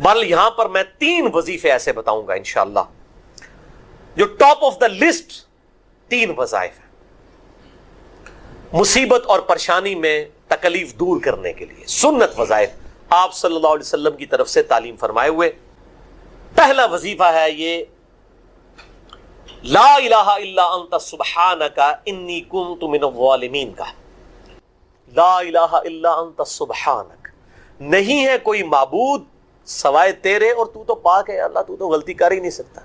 بل یہاں پر میں 3 وظیفے ایسے بتاؤں گا انشاءاللہ جو ٹاپ آف دا لسٹ 3 وظائف ہیں مصیبت اور پریشانی میں تکلیف دور کرنے کے لیے، سنت وظائف آپ صلی اللہ علیہ وسلم کی طرف سے تعلیم فرمائے ہوئے۔ پہلا وظیفہ ہے یہ لا الہ الا انت سبحانک انی کنت من الظالمین کا۔ لا الہ الا انت سبحانک، نہیں ہے کوئی معبود سوائے تیرے اور تو تو پاک ہے اللہ، تو تو غلطی کر ہی نہیں سکتا۔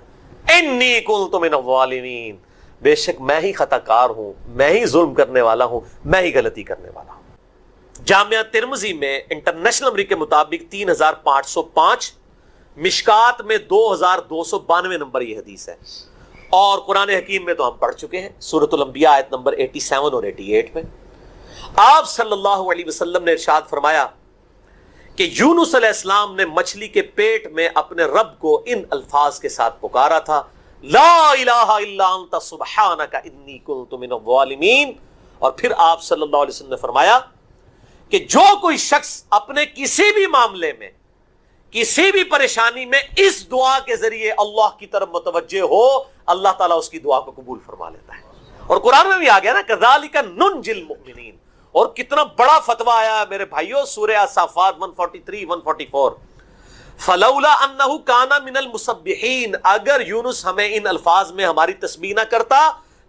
انی کنت من الظالمین، بے شک میں ہی خطا کار ہوں، میں ہی ظلم کرنے والا ہوں، میں ہی غلطی کرنے والا ہوں۔ جامعہ ترمذی میں انٹرنیشنل نمبر کے مطابق 3505، مشکات میں 2292 نمبر یہ حدیث ہے، اور قرآن حکیم میں تو ہم پڑھ چکے ہیں سورۃ الانبیاء آیت نمبر 87 اور 88 میں آپ صلی اللہ علیہ وسلم نے ارشاد فرمایا کہ یونس علیہ السلام نے مچھلی کے پیٹ میں اپنے رب کو ان الفاظ کے ساتھ پکارا تھا، لا الہ الا انت سبحانک انی کنت من الظالمین، اور پھر آپ صلی اللہ علیہ وسلم نے فرمایا کہ جو کوئی شخص اپنے کسی بھی معاملے میں کسی بھی پریشانی میں اس دعا کے ذریعے اللہ کی طرف متوجہ ہو، اللہ تعالیٰ اس کی دعا کو قبول فرما لیتا ہے۔ اور قرآن میں بھی آ گیا نا کذالک ننجی المؤمنین، اور کتنا بڑا فتویٰ آیا ہے میرے بھائیوں، سورہ صافات 143 144، فلولا انہ کان من المسبحین، اگر یونس ہمیں ان الفاظ میں ہماری تسبیح نہ کرتا،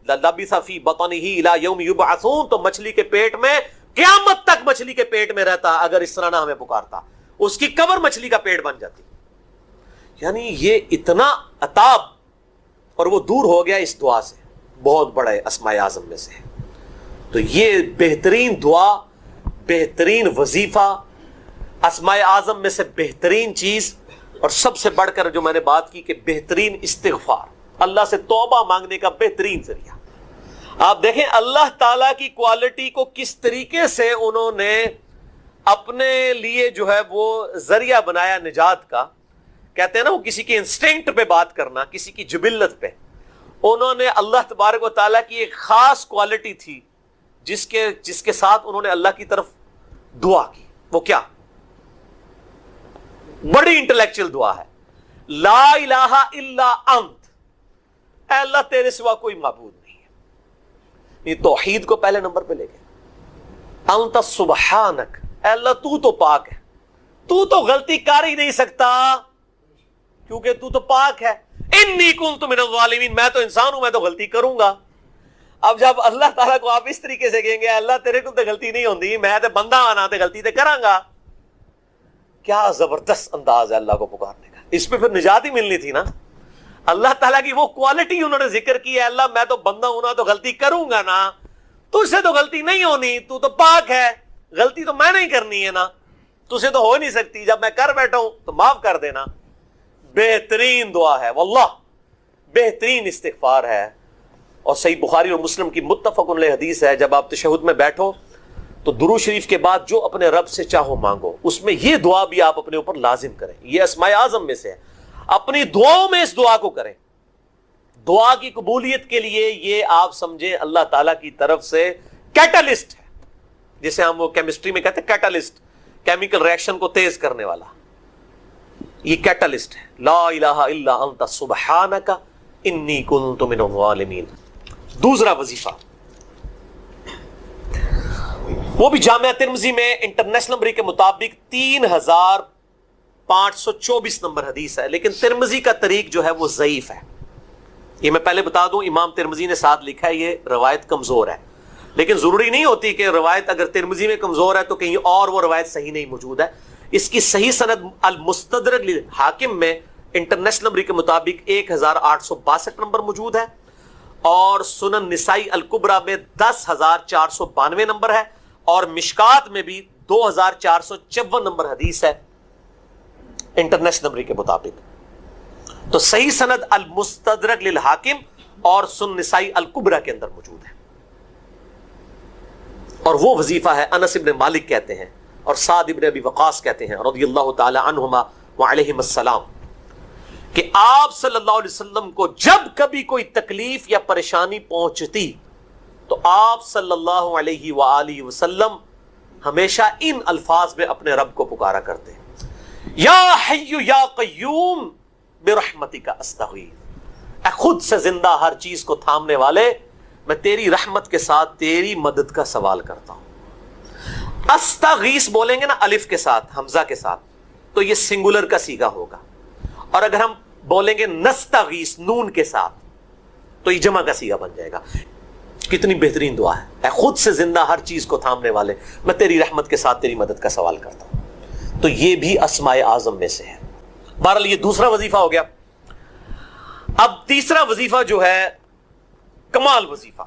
للبث فی بطنہ الی یوم یبعثون، تو مچھلی کے پیٹ میں قیامت تک مچھلی کے پیٹ میں رہتا اگر اس طرح نہ ہمیں پکارتا، اس کی قبر مچھلی کا پیٹ بن جاتی۔ یعنی یہ اتنا عطاب، اور وہ دور ہو گیا اس دعا سے، بہت بڑے اسماء اعظم میں سے ہے۔ تو یہ بہترین دعا، بہترین وظیفہ، اسماء اعظم میں سے بہترین چیز، اور سب سے بڑھ کر جو میں نے بات کی کہ بہترین استغفار، اللہ سے توبہ مانگنے کا بہترین ذریعہ۔ آپ دیکھیں اللہ تعالیٰ کی کوالٹی کو کس طریقے سے انہوں نے اپنے لیے جو ہے وہ ذریعہ بنایا نجات کا۔ کہتے ہیں نا وہ کسی کی انسٹنکٹ پہ بات کرنا، کسی کی جبلت پہ، انہوں نے اللہ تبارک و تعالیٰ کی ایک خاص کوالٹی تھی جس کے ساتھ انہوں نے اللہ کی طرف دعا کی۔ وہ کیا؟ بڑی انٹلیکچوئل دعا ہے، لا الہ الا انت، اے اللہ تیرے سوا کوئی معبود نہیں ہے، یہ توحید کو پہلے نمبر پہ لے گئے۔ انت سبحانک، اے اللہ تو پاک ہے، تو غلطی کر ہی نہیں سکتا کیونکہ تو پاک ہے۔ انی کنت من الظالمین، میں تو انسان ہوں، میں تو غلطی کروں گا۔ اب جب اللہ تعالیٰ کو آپ اس طریقے سے کہیں گے اللہ تیرے کو تو غلطی نہیں ہوندی، میں تو بندہ آنا تو غلطی تو کراں گا، کیا زبردست انداز ہے اللہ کو پکارنے کا۔ اس پہ پھر نجات ہی ملنی تھی نا۔ اللہ تعالیٰ کی وہ کوالٹی انہوں نے ذکر کی ہے، اللہ میں تو بندہ ہوں نا تو غلطی کروں گا نا، تجھ سے تو غلطی نہیں ہونی، تو پاک ہے، غلطی تو میں نہیں کرنی ہے نا، تجھ سے تو ہو نہیں سکتی، جب میں کر بیٹھا ہوں تو معاف کر دینا۔ بہترین دعا ہے واللہ، بہترین استغفار ہے، اور صحیح بخاری اور مسلم کی متفق علیہ حدیث ہے، جب آپ تشہد میں بیٹھو تو درود شریف کے بعد جو اپنے رب سے چاہو مانگو، اس میں یہ دعا بھی آپ اپنے اوپر لازم کریں۔ یہ اسماء اعظم میں سے ہے، اپنی دعاؤں میں اس دعا کو کریں۔ دعا کی قبولیت کے لیے یہ آپ سمجھیں اللہ تعالیٰ کی طرف سے کیٹالسٹ ہے، جسے ہم وہ کیمسٹری میں کہتے ہیں کیٹالسٹ، کیمیکل ریئیکشن کو تیز کرنے والا، یہ کیٹالسٹ ہے۔ لا الہ الا انت سبحانک انی کنت من الظالمین۔ دوسرا وظیفہ، وہ بھی جامعہ ترمذی میں انٹرنیشنل نمبر کے مطابق 3524 نمبر حدیث ہے، لیکن ترمذی کا طریق جو ہے وہ ضعیف ہے۔ یہ میں پہلے بتا دوں، امام ترمذی نے ساتھ لکھا ہے یہ روایت کمزور ہے، لیکن ضروری نہیں ہوتی کہ روایت اگر ترمذی میں کمزور ہے تو کہیں اور وہ روایت صحیح نہیں موجود ہے۔ اس کی صحیح سند المستدرک للحاکم میں انٹرنیشنل نمبر کے مطابق 1862 نمبر موجود ہے، اور سنن نسائی الکبریٰ میں 10492 نمبر ہے، اور مشکات میں بھی 2454 نمبر حدیث ہے انٹرنیشنل نمبر کے مطابق۔ تو صحیح سند المستدرک للحاکم اور سنن نسائی الکبریٰ کے اندر موجود ہے، اور وہ وظیفہ ہے انس ابن مالک کہتے ہیں اور سعد ابن ابی وقاص کہتے ہیں رضی اللہ تعالی عنہما وعلیہم السلام کہ آپ صلی اللہ علیہ وسلم کو جب کبھی کوئی تکلیف یا پریشانی پہنچتی تو آپ صلی اللہ علیہ وآلہ وسلم ہمیشہ ان الفاظ میں اپنے رب کو پکارا کرتے ہیں۔ یا حی یا قیوم برحمتک استغیث، اے خود سے زندہ ہر چیز کو تھامنے والے، میں تیری رحمت کے ساتھ تیری مدد کا سوال کرتا ہوں۔ استغیث بولیں گے نا الف کے ساتھ، حمزہ کے ساتھ، تو یہ سنگولر کا صیغہ ہوگا، اور اگر ہم بولیں گے نستغیث نون کے ساتھ تو یہ جمع کا صیغہ بن جائے گا۔ کتنی بہترین دعا ہے، اے خود سے زندہ ہر چیز کو تھامنے والے، میں تیری رحمت کے ساتھ تیری مدد کا سوال کرتا ہوں۔ تو یہ بھی اسماء اعظم میں سے ہے۔ بہرحال یہ دوسرا وظیفہ ہو گیا۔ اب تیسرا وظیفہ جو ہے کمال وظیفہ،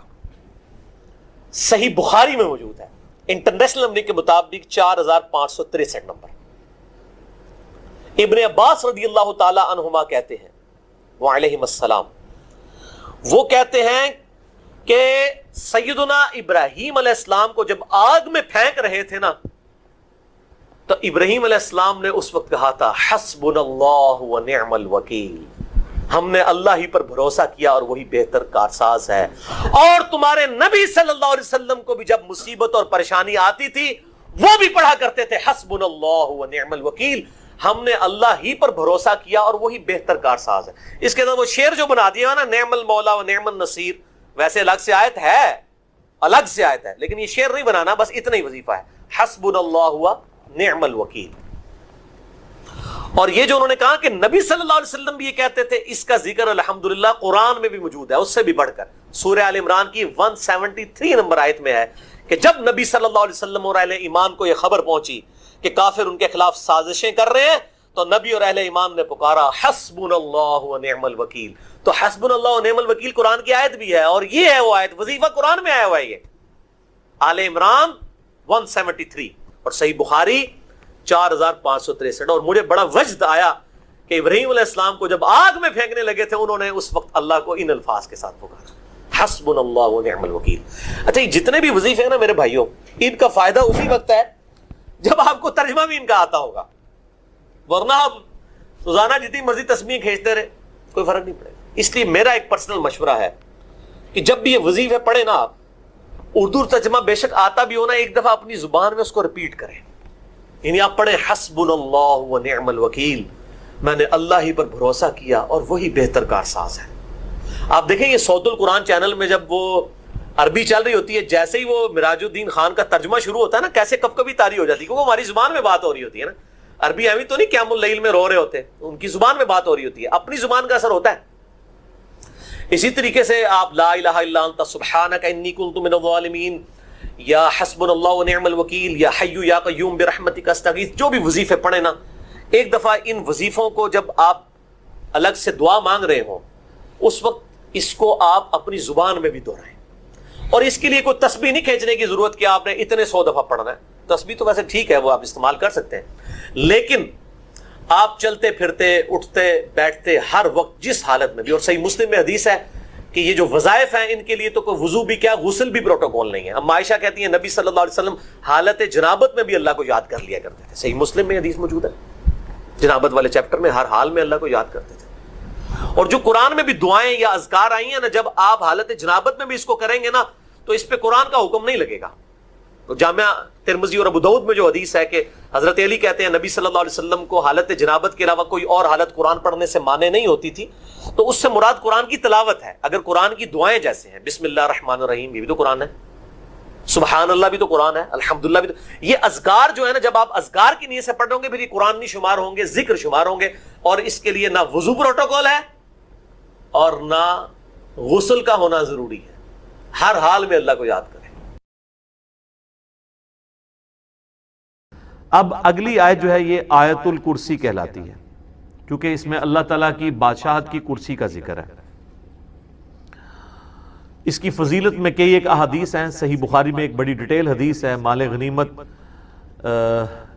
صحیح بخاری میں موجود ہے، انٹرنیشنل نمبر کے مطابق 4563 نمبر۔ ابن عباس رضی اللہ تعالی عنہما کہتے ہیں وعلیہم السلام، وہ کہتے ہیں کہ سیدنا ابراہیم علیہ السلام کو جب آگ میں پھینک رہے تھے نا، تو ابراہیم علیہ السلام نے اس وقت کہا تھا حسبنا اللہ ونعم الوکیل، ہم نے اللہ ہی پر بھروسہ کیا اور وہی بہتر کارساز ہے۔ اور تمہارے نبی صلی اللہ علیہ وسلم کو بھی جب مصیبت اور پریشانی آتی تھی وہ بھی پڑھا کرتے تھے حسبنا اللہ ونعم الوکیل، ہم نے اللہ ہی پر بھروسہ کیا اور وہی بہتر کارساز ہے۔ اس کے اندر وہ شعر جو بنا دیا نا، نعم المولا و نعم النصیر، ویسے الگ سے آیت ہے، الگ سے آیت ہے، لیکن یہ شعر نہیں بنانا، بس اتنا ہی وظیفہ ہے، حسبنا اللہ و نعم الوکیل۔ اور یہ جو انہوں نے کہا کہ نبی صلی اللہ علیہ وسلم بھی یہ کہتے تھے، اس کا ذکر الحمدللہ قرآن میں بھی موجود ہے، اس سے بھی بڑھ کر سورہ آل عمران کی 173 نمبر آیت میں ہے کہ جب نبی صلی اللہ علیہ وسلم اور اہل ایمان کو یہ خبر پہنچی کہ کافر ان کے خلاف سازشیں کر رہے ہیں، تو نبی اور اہل ایمان نے پکارا حسبنا اللہ و نعم الوکیل۔ تو حسبنا اللہ و نعم الوکیل قرآن کی آیت بھی ہے، اور یہ ہے وہ آیت، وظیفہ قرآن میں آیا ہوا ہے، یہ آل عمران 173 اور صحیح بخاری 4563۔ اور مجھے بڑا وجد آیا کہ ابراہیم علیہ السلام کو جب آگ میں پھینکنے لگے تھے، انہوں نے اس وقت اللہ کو ان الفاظ کے ساتھ پکارا حسبنا اللہ و نعم الوکیل۔ اچھا، یہ جتنے بھی وظیفے ہیں نا میرے بھائیوں، ان کا فائدہ اسی وقت ہے جب آپ کو ترجمہ بھی ان کا آتا ہوگا، ورنہ آپ روزانہ جتنی مرضی تسبیح کھینچتے رہے کوئی فرق نہیں پڑے گا۔ اس لیے میرا ایک پرسنل مشورہ ہے کہ جب بھی یہ وظیفے پڑھے نا آپ، اردو ترجمہ بے شک آتا بھی ہونا، ایک دفعہ اپنی زبان میں اس کو ریپیٹ کریں، یعنی آپ پڑھیں حسبنا اللہ و نعم الوکیل، میں نے اللہ ہی پر بھروسہ کیا اور وہی بہتر کارساز ہے۔ آپ دیکھیں یہ صوت القرآن چینل میں جب وہ عربی چل رہی ہوتی ہے، جیسے ہی وہ مراج الدین خان کا ترجمہ شروع ہوتا ہے نا، کیسے کب کبھی طاری ہو جاتی ہے، کیونکہ ہماری زبان میں بات ہو رہی ہوتی ہے نا، عربی ہمیں تو نہیں قیام اللیل میں رو رہے ہوتے، ان کی زبان میں بات ہو رہی ہوتی ہے، اپنی زبان کا اثر ہوتا ہے۔ اسی طریقے سے آپ لا الہ الا انت سبحانک انی کنت من الظالمین، یا حسبنا اللہ و نعم الوکیل، یا حی یا قیوم برحمتک استغیث، جو بھی وظیفے پڑھیں نا، ایک دفعہ ان وظیفوں کو جب آپ الگ سے دعا مانگ رہے ہوں، اس وقت اس کو آپ اپنی زبان میں بھی دہرائیں۔ اور اس کے لیے کوئی تسبیح نہیں کھینچنے کی ضرورت کہ آپ نے اتنے 100 دفعہ پڑھنا ہے، تسبیح تو ویسے ٹھیک ہے، وہ آپ استعمال کر سکتے ہیں، لیکن آپ چلتے پھرتے اٹھتے بیٹھتے ہر وقت جس حالت میں بھی، اور صحیح مسلم میں حدیث ہے کہ یہ جو وظائف ہیں ان کے لیے تو کوئی وضو بھی کیا، غسل بھی پروٹوکول نہیں ہے۔ اب عائشہ کہتی ہیں نبی صلی اللہ علیہ وسلم حالت جنابت میں بھی اللہ کو یاد کر لیا کرتے تھے، صحیح مسلم میں حدیث موجود ہے، جنابت والے چیپٹر میں ہر حال میں اللہ کو یاد کرتے تھے۔ اور جو قرآن میں بھی دعائیں یا اذکار آئی ہیں نا، جب آپ حالت جنابت میں بھی اس کو کریں گے نا، تو اس پہ قرآن کا حکم نہیں لگے گا۔ تو جامعہ ترمذی اور ابو داؤد میں جو حدیث ہے کہ حضرت علی کہتے ہیں نبی صلی اللہ علیہ وسلم کو حالت جنابت کے علاوہ کوئی اور حالت قرآن پڑھنے سے مانے نہیں ہوتی تھی، تو اس سے مراد قرآن کی تلاوت ہے۔ اگر قرآن کی دعائیں جیسے ہیں بسم اللہ الرحمن الرحیم، یہ بھی تو قرآن ہے، سبحان اللہ بھی تو قرآن ہے، الحمدللہ بھی تو، یہ اذکار جو ہے نا، جب آپ اذکار کی نیت سے پڑھ رہے ہوں گے پھر یہ قرآن نہیں شمار ہوں گے، ذکر شمار ہوں گے، اور اس کے لیے نہ وضو پروٹوکول ہے اور نہ غسل کا ہونا ضروری ہے، ہر حال میں اللہ کو یاد کریں۔ اب اگلی آیت جو ہے یہ آیت الکرسی کہلاتی ہے، کیونکہ اس میں اللہ تعالیٰ کی بادشاہت کی کرسی کا ذکر ہے۔ اس کی فضیلت میں کئی ایک احادیث ہیں، صحیح بخاری میں ایک بڑی ڈیٹیل حدیث ہے، مال غنیمت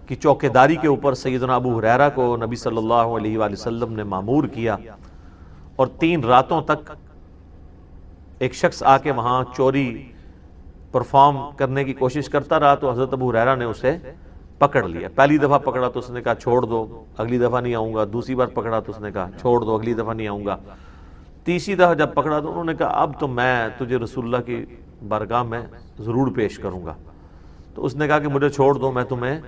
کی چوکیداری کے اوپر سیدنا ابو ہریرہ کو نبی صلی اللہ علیہ وآلہ وسلم نے مامور کیا، اور 3 راتوں تک ایک شخص آ کے وہاں چوری پرفارم کرنے کی کوشش کرتا رہا، تو حضرت ابو ہریرہ نے اسے پکڑ لیا۔ پہلی دفعہ پکڑا تو اس نے کہا چھوڑ دو، اگلی دفعہ نہیں آؤں گا، دوسری بار پکڑا تو اس نے کہا چھوڑ دو، اگلی دفعہ نہیں آؤں گا، تیسری دفعہ جب پکڑا تو انہوں نے کہا اب تو میں تجھے رسول اللہ کی بارگاہ میں ضرور پیش کروں گا۔ تو اس نے کہا کہ مجھے چھوڑ دو، میں تمہیں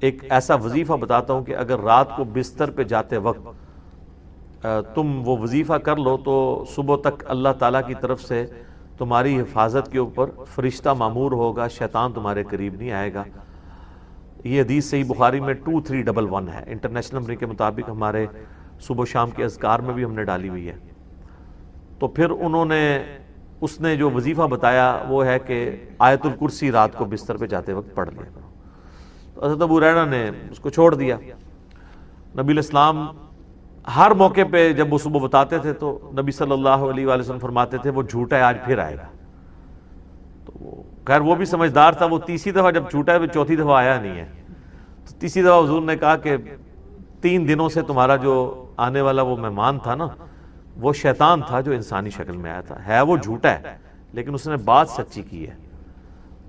ایک ایسا وظیفہ بتاتا ہوں کہ اگر رات کو بستر پہ جاتے وقت تم وہ وظیفہ کر لو تو صبح تک اللہ تعالیٰ کی طرف سے تمہاری حفاظت کے اوپر فرشتہ مامور ہوگا، شیطان تمہارے قریب نہیں آئے گا۔ یہ حدیث صحیح بخاری میں 2311 ہے، انٹرنیشنل نمبر کے مطابق ہمارے صبح و شام کے اذکار میں بھی ہم نے ڈالی ہوئی ہے۔ تو پھر اس نے جو وظیفہ بتایا وہ ہے کہ آیت الکرسی رات کو بستر پہ جاتے وقت پڑھ لیا کرو۔ تو حضرت ابو ہریرہ نے اس کو چھوڑ دیا۔ نبی الاسلام ہر موقع پہ جب وہ صبح بتاتے تھے تو نبی صلی اللہ علیہ وآلہ وسلم فرماتے تھے وہ جھوٹا ہے، آج پھر آئے گا۔ تو خیر وہ بھی سمجھدار تھا، وہ تیسری دفعہ جب جھوٹا ہے وہ چوتھی دفعہ آیا نہیں ہے۔ تو تیسری دفعہ حضور نے کہا کہ 3 دنوں سے تمہارا جو آنے والا وہ مہمان تھا نا، وہ شیطان تھا جو انسانی شکل میں آیا تھا، ہے وہ جھوٹا ہے لیکن اس نے بات سچی کی ہے۔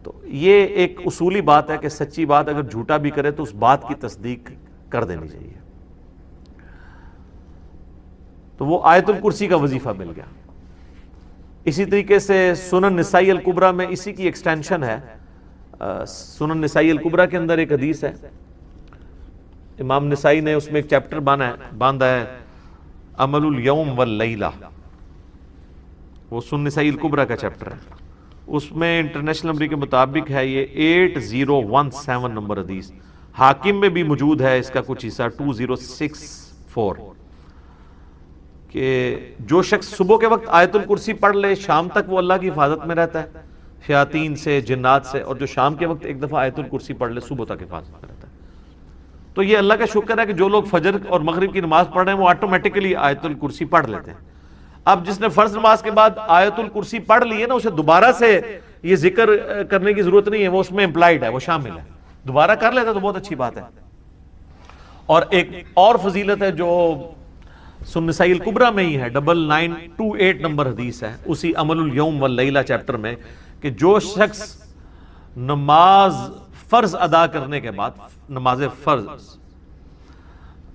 تو یہ ایک اصولی بات ہے کہ سچی بات اگر جھوٹا بھی کرے تو اس بات کی تصدیق کر دینی چاہیے۔ تو وہ آیت الکرسی کا وظیفہ مل گیا۔ اسی طریقے سے سنن نسائی الکبریٰ میں اسی کی ایکسٹینشن ہے۔ سنن نسائی الکبریٰ کے اندر ایک حدیث ہے، امام نسائی نے اس میں ایک چیپٹر باندھا ہے عمل الیوم واللیلہ، وہ سنن نسائی الکبریٰ کا چیپٹر ہے۔ اس میں انٹرنیشنل نمبر کے مطابق ہے یہ 8017 نمبر حدیث، حاکم میں بھی موجود ہے اس کا کچھ حصہ 2064، کہ جو شخص صبح کے وقت آیت الکرسی پڑھ لے شام تک وہ اللہ کی حفاظت میں رہتا ہے شیاطین سے، جنات سے، اور جو شام کے وقت ایک دفعہ آیت الکرسی پڑھ لے صبح تک حفاظت میں رہتا ہے۔ تو یہ اللہ کا شکر ہے کہ جو لوگ فجر اور مغرب کی نماز پڑھ رہے ہیں وہ آٹومیٹکلی آیت الکرسی پڑھ لیتے ہیں۔ اب جس نے فرض نماز کے بعد آیت الکرسی پڑھ لی ہے نا، اسے دوبارہ سے یہ ذکر کرنے کی ضرورت نہیں ہے، وہ اس میں امپلائڈ ہے، وہ شامل ہے، دوبارہ کر لیتا تو بہت اچھی بات ہے۔ اور ایک اور فضیلت ہے جو سنن نسائی الکبریٰ میں ہی ہے، 9928 نمبر حدیث ہے اسی عمل الیوم واللیلہ چیپٹر میں، کہ جو شخص نماز فرض ادا کرنے کے بعد، نماز فرض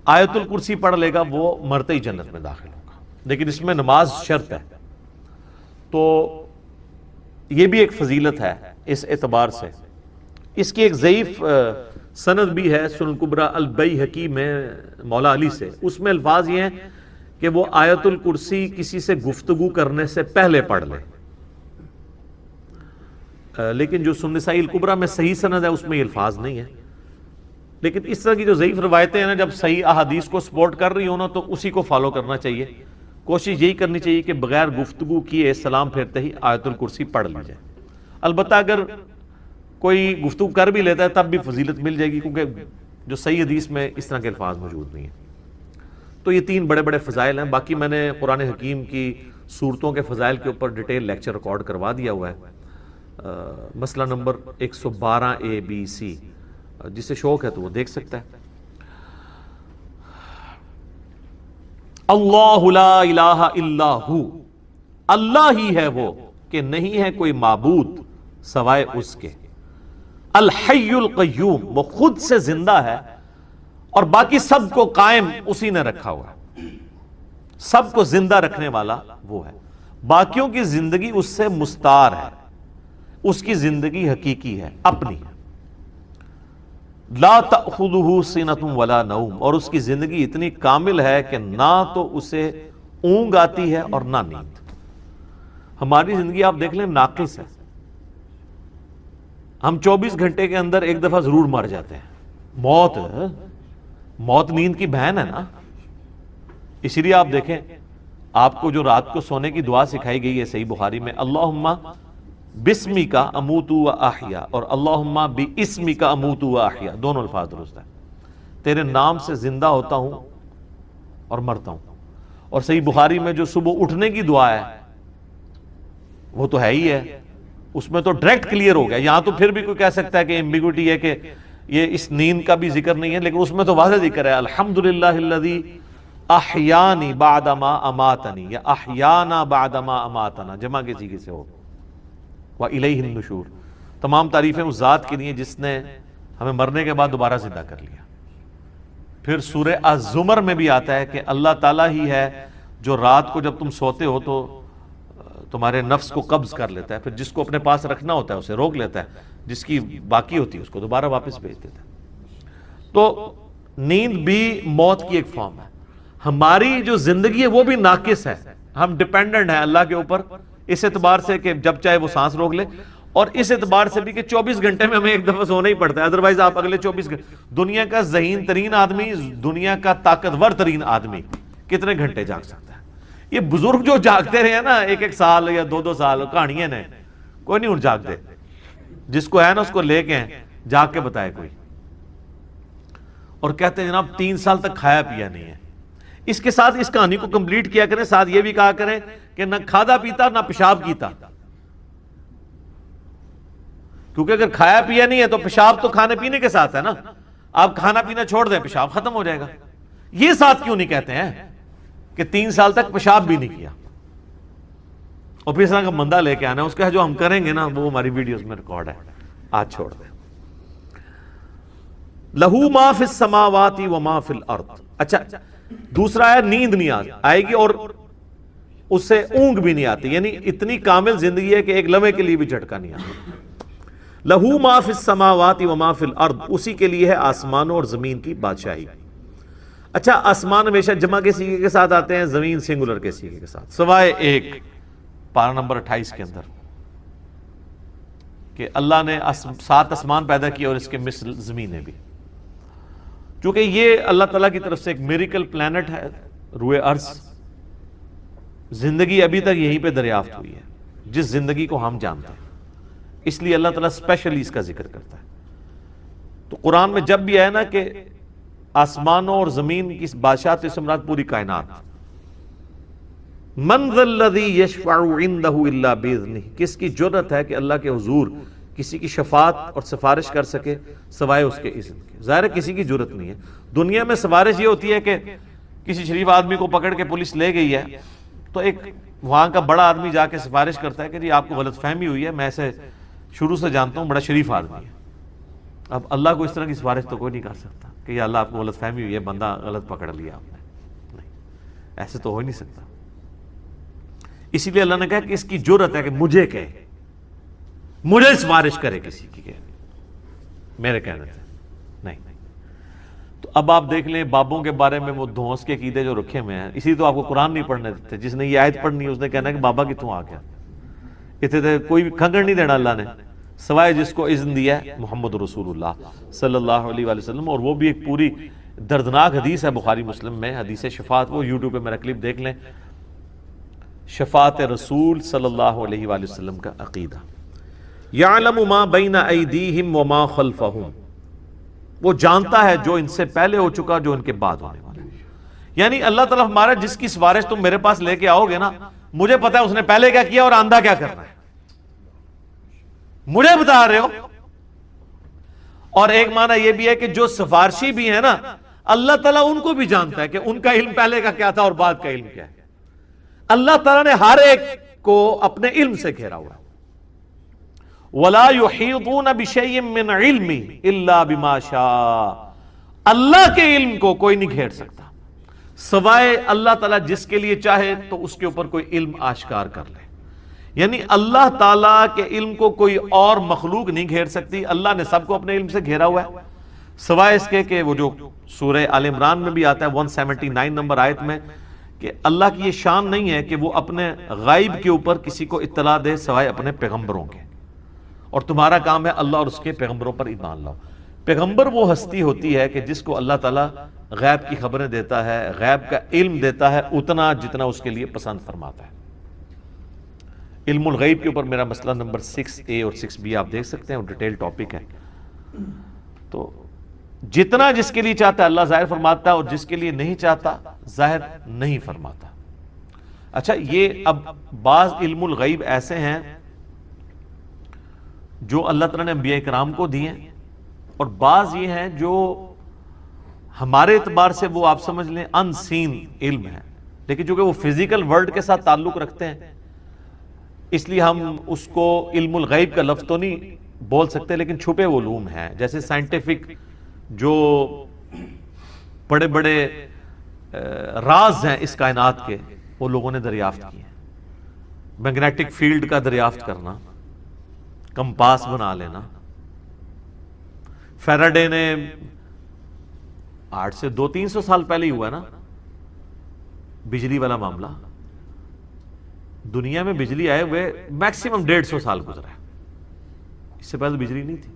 آیت الکرسی پڑھ لے گا وہ مرتے ہی جنت میں داخل ہوگا، لیکن اس میں نماز شرط ہے۔ تو یہ بھی ایک فضیلت ہے اس اعتبار سے۔ اس کی ایک ضعیف سند بھی ہے سنن کبریٰ البیہقی میں مولا علی سے، اس میں الفاظ یہ ہیں کہ وہ آیت الکرسی کسی سے گفتگو کرنے سے پہلے پڑھ لے، لیکن جو سنن نسائی الکبریٰ میں صحیح سند ہے اس میں یہ الفاظ نہیں ہے۔ لیکن اس طرح کی جو ضعیف روایتیں ہیں نا، جب صحیح احادیث کو سپورٹ کر رہی ہوں نا تو اسی کو فالو کرنا چاہیے، کوشش یہی کرنی چاہیے کہ بغیر گفتگو کیے سلام پھیرتے ہی آیت الکرسی پڑھ لی جائے۔ البتہ اگر کوئی گفتگو کر بھی لیتا ہے تب بھی فضیلت مل جائے گی، کیونکہ جو صحیح حدیث میں اس طرح کے الفاظ موجود نہیں ہیں۔ تو یہ 3 بڑے بڑے فضائل ہیں۔ باقی میں نے قرآن حکیم کی سورتوں کے فضائل کے اوپر ڈیٹیل لیکچر ریکارڈ کروا دیا ہوا ہے، مسئلہ نمبر 112 ABC، جسے شوق ہے تو وہ دیکھ سکتا ہے۔ اللہ لا الہ الا ہو، اللہ ہی ہے وہ کہ نہیں ہے کوئی معبود سوائے اس کے۔ الحی القیوم، وہ خود سے زندہ ہے اور باقی سب کو قائم اسی نے رکھا ہوا ہے، سب کو زندہ رکھنے والا وہ ہے، باقیوں کی زندگی اس سے مستعار ہے، اس کی زندگی حقیقی ہے، اپنی ہے۔ لا تأخذہ سنۃ ولا نوم، اور اس کی زندگی اتنی کامل ہے کہ نہ تو اسے اونگ آتی ہے اور نہ نیند۔ ہماری زندگی آپ دیکھ لیں ناقص ہے، ہم 24 گھنٹے کے اندر ایک دفعہ ضرور مر جاتے ہیں۔ موت نیند کی بہن ہے نا، اسی لیے آپ دیکھیں آپ کو جو رات کو سونے کی دعا سکھائی گئی ہے صحیح بخاری میں، اللہم بسمک اموت و احیا، اور اللہم باسمک اموت و احیا، دونوں الفاظ درست ہیں، تیرے نام سے زندہ ہوتا ہوں اور مرتا ہوں۔ اور صحیح بخاری میں جو صبح اٹھنے کی دعا ہے وہ تو ہے ہی ہے، اس میں تو ڈائریکٹ کلیئر ہو گیا۔ یہاں تو پھر بھی کوئی کہہ سکتا ہے کہ ایمبیگوٹی ہے کہ یہ اس نیند کا بھی ذکر نہیں ہے، لیکن اس میں تو واضح ذکر ہے، الحمدللہ الذی احیانی بعد ما اماتنی، یا احیانا بعد ما اماتنا، جمع کے سیغے سے ہو، وَإِلَيْهِ النُّشُورُ، تمام تعریفیں اس ذات کے لیے جس نے ہمیں مرنے کے بعد دوبارہ زندہ کر لیا۔ پھر سورہ الزمر میں بھی آتا ہے کہ اللہ تعالیٰ ہی ہے جو رات کو جب تم سوتے ہو تو تمہارے نفس کو قبض کر لیتا ہے، پھر جس کو اپنے پاس رکھنا ہوتا ہے اسے روک لیتا ہے، جس کی باقی ہوتی ہے اس کو دوبارہ واپس بھیج دیتا ہے۔ تو نیند بھی موت کی ایک فارم ہے. ہماری جو زندگی ہے وہ بھی ناقص ہے, ہم ڈیپینڈنٹ ہیں اللہ کے اوپر اس اعتبار سے کہ جب چاہے وہ سانس روک لے, اور اس اعتبار سے بھی کہ 24 گھنٹے میں ہمیں ایک دفعہ سونا ہی پڑتا ہے, ادروائز آپ اگلے 24 گھنٹے. دنیا کا ذہین ترین آدمی, دنیا کا طاقتور ترین آدمی کتنے گھنٹے جاگ سکتا ہے؟ یہ بزرگ جو جاگتے رہے ہیں نا 1 سال یا 2 سال, کہانیاں نے, کوئی نہیں جاگتے. جس کو ہے نا اس کو لے کے جاگ کے بتائے کوئی, اور کہتے ہیں جناب 3 سال تک کھایا پیا نہیں ہے. اس کے ساتھ اس کہانی کو کمپلیٹ کیا کریں, ساتھ یہ بھی کہا کریں کہ نہ کھادا پیتا نہ پیشاب کیتا, کیونکہ اگر کھایا پیا نہیں ہے تو پیشاب تو کھانے پینے کے ساتھ ہے نا. آپ کھانا پینا چھوڑ دیں پیشاب ختم ہو جائے گا. یہ ساتھ کیوں نہیں کہتے ہیں کہ 3 سال تک پیشاب بھی نہیں کیا, اور پھر اس طرح کا بندہ لے کے آنا ہے, اس کا جو ہم کریں گے نا وہ ہماری ویڈیوز میں ریکارڈ ہے, آج چھوڑ دیں. لہو ما فی السماوات و ما فی الارض. اچھا دوسرا ہے نیند نہیں آئے گی اور اس سے اونگ بھی نہیں آتی, یعنی اتنی کامل زندگی ہے کہ ایک لمحے کے لیے بھی جھٹکا نہیں آتا. لہو ما فی السماوات و ما فی الارض, اسی کے لیے ہے آسمانوں اور زمین کی بادشاہی. اچھا آسمان ہمیشہ جمع کے سیغے کے ساتھ آتے ہیں, زمین سنگولر کے سیغے کے ساتھ, سوائے ایک پارہ نمبر 28 کے اندر کہ اللہ نے 7 آسمان پیدا کیا اور اس کے مثل زمینیں بھی. چونکہ یہ اللہ تعالیٰ کی طرف سے ایک میریکل پلانٹ ہے روئے ارض, زندگی ابھی تک یہیں پہ دریافت ہوئی ہے جس زندگی کو ہم جانتے ہیں, اس لیے اللہ تعالیٰ اسپیشلی اس کا ذکر کرتا ہے. تو قرآن میں جب بھی آیا نا کہ آسمانوں اور زمین کی بادشاہت سے مراد پوری کائنات, من ذا الذی یشفع عندہ الا باذنہ, کس کی جرأت ہے کہ اللہ کے حضور کسی کی شفاعت اور سفارش کر سکے سوائے اس کے اذن کے. ظاہر ہے کسی کی جرأت نہیں ہے. دنیا میں سفارش یہ ہوتی ہے کہ کسی شریف آدمی کو پکڑ کے پولیس لے گئی ہے تو ایک وہاں کا بڑا آدمی جا کے سفارش کرتا ہے کہ جی آپ کو غلط فہمی ہوئی ہے, میں اسے شروع سے جانتا ہوں, بڑا شریف آدمی ہے. اب اللہ کو اس طرح کی سفارش تو کوئی نہیں کر سکتا کہ یا اللہ آپ کو غلط فہمی ہوئی ہے, بندہ غلط پکڑ لیا آپ نے, نہیں, ایسے تو ہو ہی نہیں سکتا. اسی لیے اللہ نے کہا کہ اس کی جرأت ہے کہ مجھے کہے, مجھے سفارش کرے کسی کی, میرے کہنے سے نہیں. تو اب آپ دیکھ لیں بابوں کے بارے میں وہ دھونس کے عقیدے جو رکھے ہوئے ہیں, اسی تو آپ کو قرآن نہیں پڑھنے دیتے. جس نے یہ آیت پڑھنی ہے اس نے کہنا کہ بابا کتوں آ گیا, اتنے کوئی کھنگڑ نہیں دینا اللہ نے, سوائے جس کو اذن دیا ہے محمد رسول اللہ صلی اللہ علیہ وآلہ وسلم. اور وہ بھی ایک پوری دردناک حدیث ہے بخاری مسلم میں, حدیث شفاعت, وہ یوٹیوب پہ میرا کلپ دیکھ لیں, شفاعت رسول صلی اللہ علیہ وآلہ وسلم کا عقیدہ. یعلم ما بین ایدیہم وما خلفہم, وہ جانتا ہے جو ان سے پہلے ہو چکا جو ان کے بعد ہونے والا ہے. یعنی اللہ تعالیٰ ہمارا جس کی سفارش تم میرے پاس لے کے آؤ گے نا, مجھے پتا ہے اس نے پہلے کیا کیا اور آندہ کیا کرنا ہے, مجھے بتا رہے ہو. اور ایک معنی یہ بھی ہے کہ جو سفارشی بھی ہے نا, اللہ تعالیٰ ان کو بھی جانتا ہے کہ ان کا علم پہلے کا کیا تھا اور بعد کا علم کیا ہے. اللہ تعالیٰ نے ہر ایک کو اپنے علم سے گھیرا ہوا. وَلَا يُحِيطُونَ بِشَيْءٍ مِّنْ عِلْمِهِ إِلَّا بِمَا شَاءَ, اللہ کے علم کو کوئی نہیں گھیر سکتا سوائے اللہ تعالیٰ جس کے لیے چاہے تو اس کے اوپر کوئی علم آشکار کر لے. یعنی اللہ تعالیٰ کے علم کو کوئی اور مخلوق نہیں گھیر سکتی. اللہ نے سب کو اپنے علم سے گھیرا ہوا ہے, سوائے اس کے کہ وہ جو سورہ آل عمران میں بھی آتا ہے 179 نمبر آیت میں کہ اللہ کی یہ شان نہیں ہے کہ وہ اپنے غائب کے اوپر کسی کو اطلاع دے سوائے اپنے پیغمبروں کے, اور تمہارا کام ہے اللہ اور اس کے پیغمبروں پر ایمان لاؤ. پیغمبر وہ ہستی ہوتی ہے کہ جس کو اللہ تعالیٰ غیب کی خبریں دیتا ہے, غیب کا علم دیتا ہے اتنا جتنا اس کے لیے پسند فرماتا ہے. علم الغیب کے اوپر میرا مسئلہ نمبر 6A اور 6B آپ دیکھ سکتے ہیں, وہ ڈیٹیل ٹاپک ہے. تو جتنا جس کے لیے چاہتا ہے اللہ ظاہر فرماتا ہے, اور جس کے لیے نہیں چاہتا ظاہر نہیں فرماتا. اچھا یہ اب بعض علم الغیب ایسے ہیں جو اللہ تعالیٰ نے انبیاء کرام کو دیے ہیں, اور بعض یہ ہیں جو ہمارے اعتبار سے وہ آپ سمجھ لیں ان سین علم ہے, لیکن چونکہ وہ فزیکل ورلڈ کے ساتھ تعلق رکھتے ہیں اس لیے ہم اس کو علم الغیب کا لفظ تو نہیں بول سکتے, لیکن چھپے علوم ہیں. جیسے سائنٹیفک جو بڑے بڑے راز ہیں اس کائنات کے, وہ لوگوں نے دریافت کیے ہیں. میگنیٹک فیلڈ کا دریافت کرنا, کمپاس بنا لینا. فیراڈے نے 8 سے 200-300 سال پہلے ہی ہوا ہے نا بجلی والا معاملہ. دنیا میں بجلی آئے ہوئے میکسیمم 150 سال گزرا ہے, اس سے پہلے بجلی نہیں تھی.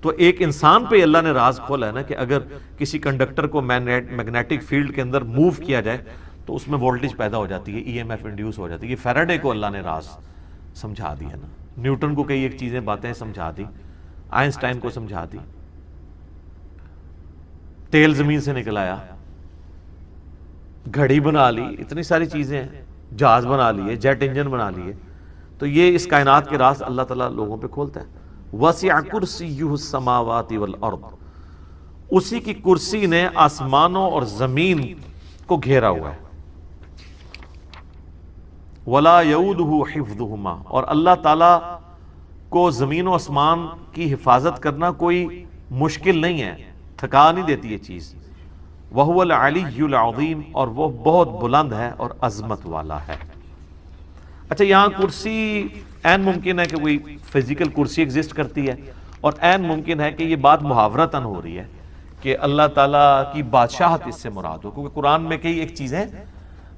تو ایک انسان پہ اللہ نے راز کھولا ہے نا کہ اگر کسی کنڈکٹر کو میگنیٹک فیلڈ کے اندر موو کیا جائے تو اس میں وولٹیج پیدا ہو جاتی ہے, ای ایم ایف انڈیوس ہو جاتی ہے. یہ فیراڈے کو اللہ نے راز سمجھا دیا نا, نیوٹن کو کئی ایک چیزیں باتیں سمجھا دی, آئنسٹائن کو سمجھا دی, تیل زمین سے نکل آیا, گھڑی بنا لی, اتنی ساری چیزیں ہیں, جہاز بنا لیے, جیٹ انجن بنا لیے. تو یہ اس کائنات کے راز اللہ تعالیٰ لوگوں پہ کھولتا ہے. وسع کرسیہ السماوات والارض, اسی کی کرسی نے آسمانوں اور زمین کو گھیرا ہوا ہے. ولا یؤودہ حفظہما, اور اللہ تعالیٰ کو زمین و آسمان کی حفاظت کرنا کوئی مشکل نہیں ہے, تھکا نہیں دیتی یہ چیز. وہو العلی العظیم, اور وہ بہت بلند ہے اور عظمت والا ہے. اچھا, یہاں کرسی عین ممکن ہے کہ کوئی فزیکل کرسی ایگزسٹ کرتی ہے, اور عین ممکن ہے کہ یہ بات محاورتاً ہو رہی ہے کہ اللہ تعالیٰ کی بادشاہت اس سے مراد ہو, کیونکہ قرآن میں کئی ایک چیزیں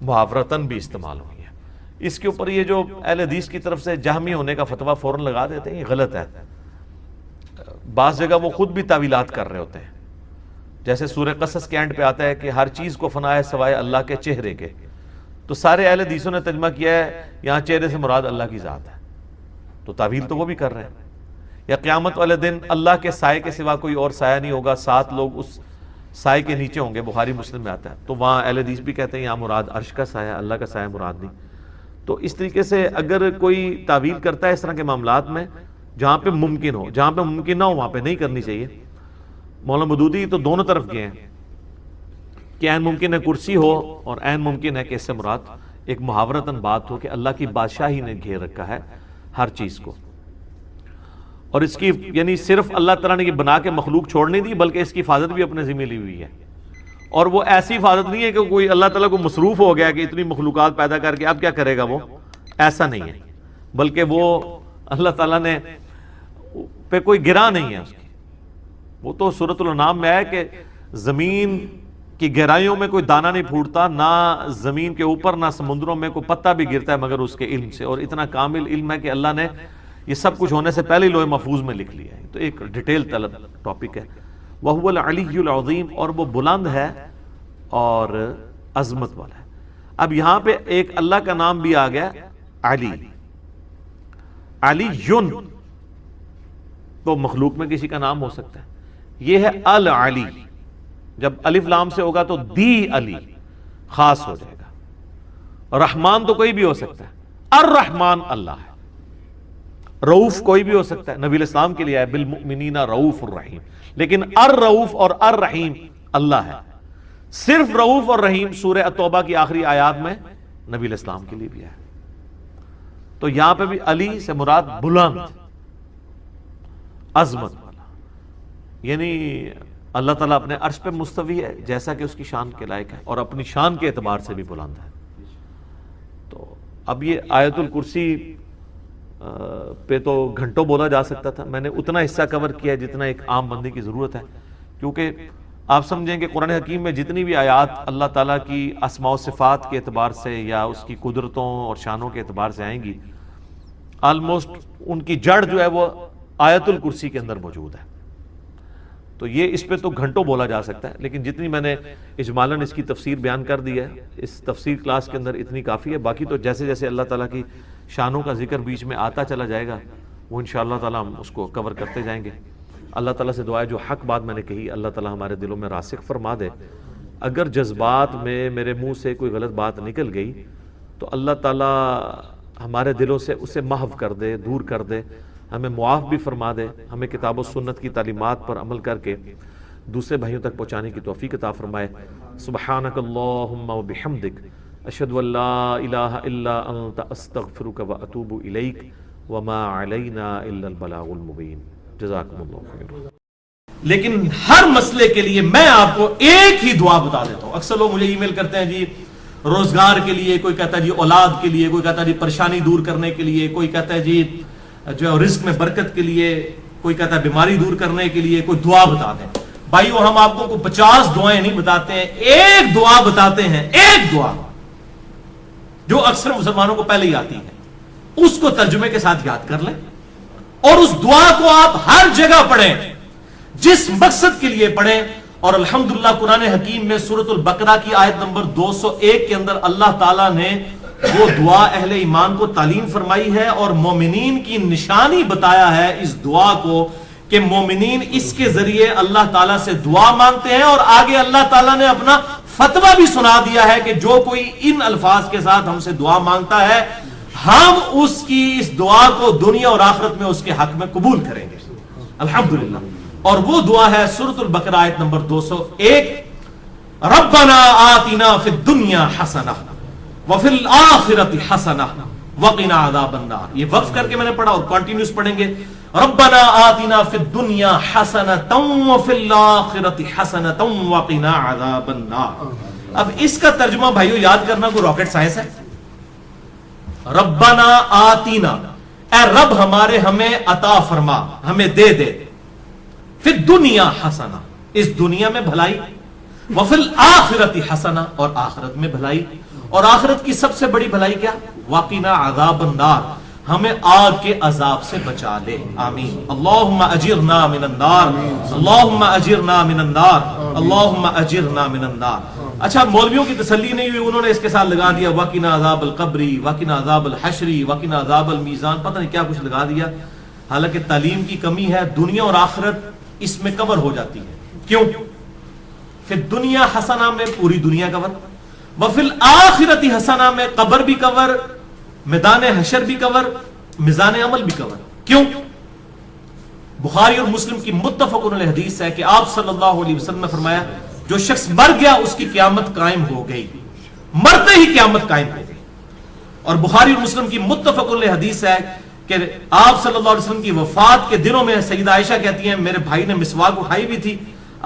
محاورتاً بھی استعمال ہوئی ہیں. اس کے اوپر یہ جو اہل حدیث کی طرف سے جہمی ہونے کا فتویٰ فوراً لگا دیتے ہیں, یہ غلط ہے. بعض جگہ وہ خود بھی تعویلات کر رہے ہوتے ہیں, جیسے سورہ قصص کے اینڈ پہ آتا ہے کہ ہر چیز کو فنا ہے سوائے اللہ کے چہرے کے. تو سارے اہل حدیثوں نے ترجمہ کیا ہے یہاں چہرے سے مراد اللہ کی ذات ہے, تو تعویل تو وہ بھی کر رہے ہیں. یا قیامت والے دن اللہ کے سائے کے سوا کوئی اور سایہ نہیں ہوگا, 7 لوگ اس سائے کے نیچے ہوں گے, بخاری مسلم میں آتا ہے. تو وہاں اہل حدیث بھی کہتے ہیں یہاں مراد عرش کا سایہ, اللہ کا سایہ مراد نہیں. تو اس طریقے سے اگر کوئی تعویل کرتا ہے اس طرح کے معاملات میں, جہاں پہ ممکن ہو, جہاں پہ ممکن نہ ہو وہاں پہ نہیں کرنی چاہیے. مولانا مودودی تو دونوں طرف گئے ہیں کہ عین ممکن ہے کرسی ہو, اور عین ممکن ہے کہ اس سے مراد ایک محاورتاً بات ہو کہ اللہ کی بادشاہی نے گھیر رکھا ہے ہر چیز کو. اور اس کی یعنی صرف اللہ تعالیٰ نے یہ بنا کے مخلوق چھوڑ نہیں دی, بلکہ اس کی حفاظت بھی اپنے ذمہ لی ہوئی ہے. اور وہ ایسی حفاظت نہیں ہے کہ کوئی اللہ تعالیٰ کو مصروف ہو گیا کہ اتنی مخلوقات پیدا کر کے اب کیا کرے گا, وہ ایسا نہیں ہے. بلکہ وہ اللہ تعالیٰ نے پہ کوئی گرا نہیں ہے اس کی. وہ تو سورۃ الانعام میں ہے کہ زمین کی گہرائیوں میں کوئی دانہ نہیں پھوٹتا, نہ زمین کے اوپر نہ سمندروں میں کوئی پتا بھی گرتا ہے مگر اس کے علم سے. اور اتنا کامل علم ہے کہ اللہ نے یہ سب کچھ ہونے سے پہلے لوح محفوظ میں لکھ لیا ہے. تو ایک ڈیٹیل طلب ٹاپک ہے. وَهُوَ الْعَلِيُّ الْعَظِيمُ, اور وہ بلند ہے اور عظمت والا ہے. اب یہاں پہ ایک اللہ کا نام بھی آ گیا علی. علی یون تو مخلوق میں کسی کا نام ہو سکتا ہے, یہ ہے العلی. جب الف لام سے ہوگا تو دی علی خاص ہو جائے گا. رحمان تو کوئی بھی ہو سکتا ہے, الرحمن اللہ ہے. رؤوف کوئی بھی ہو سکتا ہے, نبی علیہ السلام کے لیے ہے بالمؤمنین رؤوف الرحیم, لیکن الرؤوف اور الرحیم اللہ ہے. صرف رؤوف اور رحیم سورہ التوبہ کی آخری آیات میں نبی علیہ السلام کے لیے بھی ہے. تو یہاں پہ بھی علی سے مراد بلند, عظمت والا, یعنی اللہ تعالیٰ اپنے عرش پہ مستوی ہے جیسا کہ اس کی شان کے لائق ہے, اور اپنی شان کے اعتبار سے بھی بلند ہے. تو اب یہ آیت الکرسی پہ تو گھنٹوں بولا جا سکتا تھا, میں نے اتنا حصہ کور کیا جتنا ایک عام بندے کی ضرورت ہے. کیونکہ آپ سمجھیں کہ قرآن حکیم میں جتنی بھی آیات اللہ تعالیٰ کی اسماء و صفات کے اعتبار سے یا اس کی قدرتوں اور شانوں کے اعتبار سے آئیں گی, آلموسٹ ان کی جڑ جو ہے وہ آیت الکرسی کے اندر موجود ہے. تو یہ اس پہ تو گھنٹوں بولا جا سکتا ہے, لیکن جتنی میں نے اجمالاً اس کی تفسیر بیان کر دی ہے, اس تفسیر کلاس کے اندر اتنی کافی ہے. باقی تو جیسے جیسے اللہ تعالیٰ کی شانوں کا ذکر بیچ میں آتا چلا جائے گا وہ انشاءاللہ تعالیٰ ہم اس کو کور کرتے جائیں گے. اللہ تعالیٰ سے دعا ہے جو حق بات میں نے کہی اللہ تعالیٰ ہمارے دلوں میں راسخ فرما دے. اگر جذبات میں میرے منہ سے کوئی غلط بات نکل گئی تو اللہ تعالیٰ ہمارے دلوں سے اسے محو کر دے, دور کر دے, ہمیں معاف بھی فرما دے, ہمیں کتاب و سنت کی تعلیمات پر عمل کر کے دوسرے بھائیوں تک پہنچانے کی توفیق عطا فرمائے. سبحانک اللہم و بحمدک اشہد ان لا الہ الا انت استغفرک و اتوب الیک وما علینا الا البلاغ المبین. جزاکم اللہ خیر. لیکن ہر مسئلے کے لیے میں آپ کو ایک ہی دعا بتا دیتا ہوں. اکثر لوگ مجھے ای میل کرتے ہیں جی روزگار کے لیے, کوئی کہتا ہے جی اولاد کے لیے, کوئی کہتا ہے جی پریشانی دور کرنے کے لیے, کوئی کہتا ہے جی جو رزق میں برکت کے لیے, کوئی کہتا ہے بیماری دور کرنے کے لیے, کوئی دعا بتا دیں. بھائیو ہم آپ کو 50 دعائیں نہیں بتاتے ہیں، ایک دعا بتاتے ہیں، ایک دعا جو اکثر مسلمانوں کو پہلے ہی آتی ہے، اس کو ترجمے کے ساتھ یاد کر لیں اور اس دعا کو آپ ہر جگہ پڑھیں جس مقصد کے لیے پڑھیں. اور الحمدللہ قرآن حکیم میں سورۃ البقرہ کی آیت نمبر 201 کے اندر اللہ تعالیٰ نے وہ دعا اہل ایمان کو تعلیم فرمائی ہے اور مومنین کی نشانی بتایا ہے اس دعا کو کہ مومنین اس کے ذریعے اللہ تعالیٰ سے دعا مانگتے ہیں. اور آگے اللہ تعالیٰ نے اپنا فتویٰ بھی سنا دیا ہے کہ جو کوئی ان الفاظ کے ساتھ ہم سے دعا مانگتا ہے ہم اس کی اس دعا کو دنیا اور آخرت میں اس کے حق میں قبول کریں گے. الحمدللہ. اور وہ دعا ہے سورۃ البقرہ آیت نمبر 201 ربنا آتنا فی الدنیا حسنہ وفی الآخرۃ حسنہ وقنا عذاب النار. یہ وقف کر کے میں نے پڑھا اور کنٹینیوس پڑھیں گے. ربنا آتنا فی الدنیا حسنۃ وفی الآخرۃ حسنۃ وقنا عذاب النار. اب اس کا ترجمہ بھائیو یاد کرنا کوئی راکٹ سائنس ہے. ربنا آتینا، اے رب ہمارے ہمیں عطا فرما، ہمیں دے دے. فی الدنیا حسنہ، اس دنیا میں بھلائی. وفی الآخرۃ حسنہ، اور آخرت میں بھلائی. اور آخرت کی سب سے بڑی بھلائی کیا؟ وقنا عذاب النار، ہمیں آگ کے عذاب سے بچا لے. آمین. اللہم اجرنا من النار، اللہم اجرنا من النار، اللہم اجرنا من النار. اچھا مولویوں کی تسلی نہیں ہوئی، انہوں نے اس کے ساتھ لگا دیا وقنا عذاب القبری، وقنا عذاب الحشری، وقنا عذاب المیزان، پتہ نہیں کیا کچھ لگا دیا. حالانکہ تعلیم کی کمی ہے. دنیا اور آخرت اس میں کور ہو جاتی ہے. کیوں؟ پھر دنیا حسنہ میں پوری دنیا کور، وفی الآخرۃ حسنہ میں قبر بھی کور، میدان حشر بھی کور، میزان عمل بھی کور. کیوں؟ بخاری اور مسلم کی متفق علیہ حدیث ہے کہ آپ صلی اللہ علیہ وسلم نے فرمایا جو شخص مر گیا اس کی قیامت قائم ہو گئی، مرتے ہی قیامت قائم ہو گئی. اور بخاری اور مسلم کی متفق علیہ حدیث ہے کہ آپ صلی اللہ علیہ وسلم کی وفات کے دنوں میں سیدہ عائشہ کہتی ہیں میرے بھائی نے مسواک اٹھائی بھی تھی،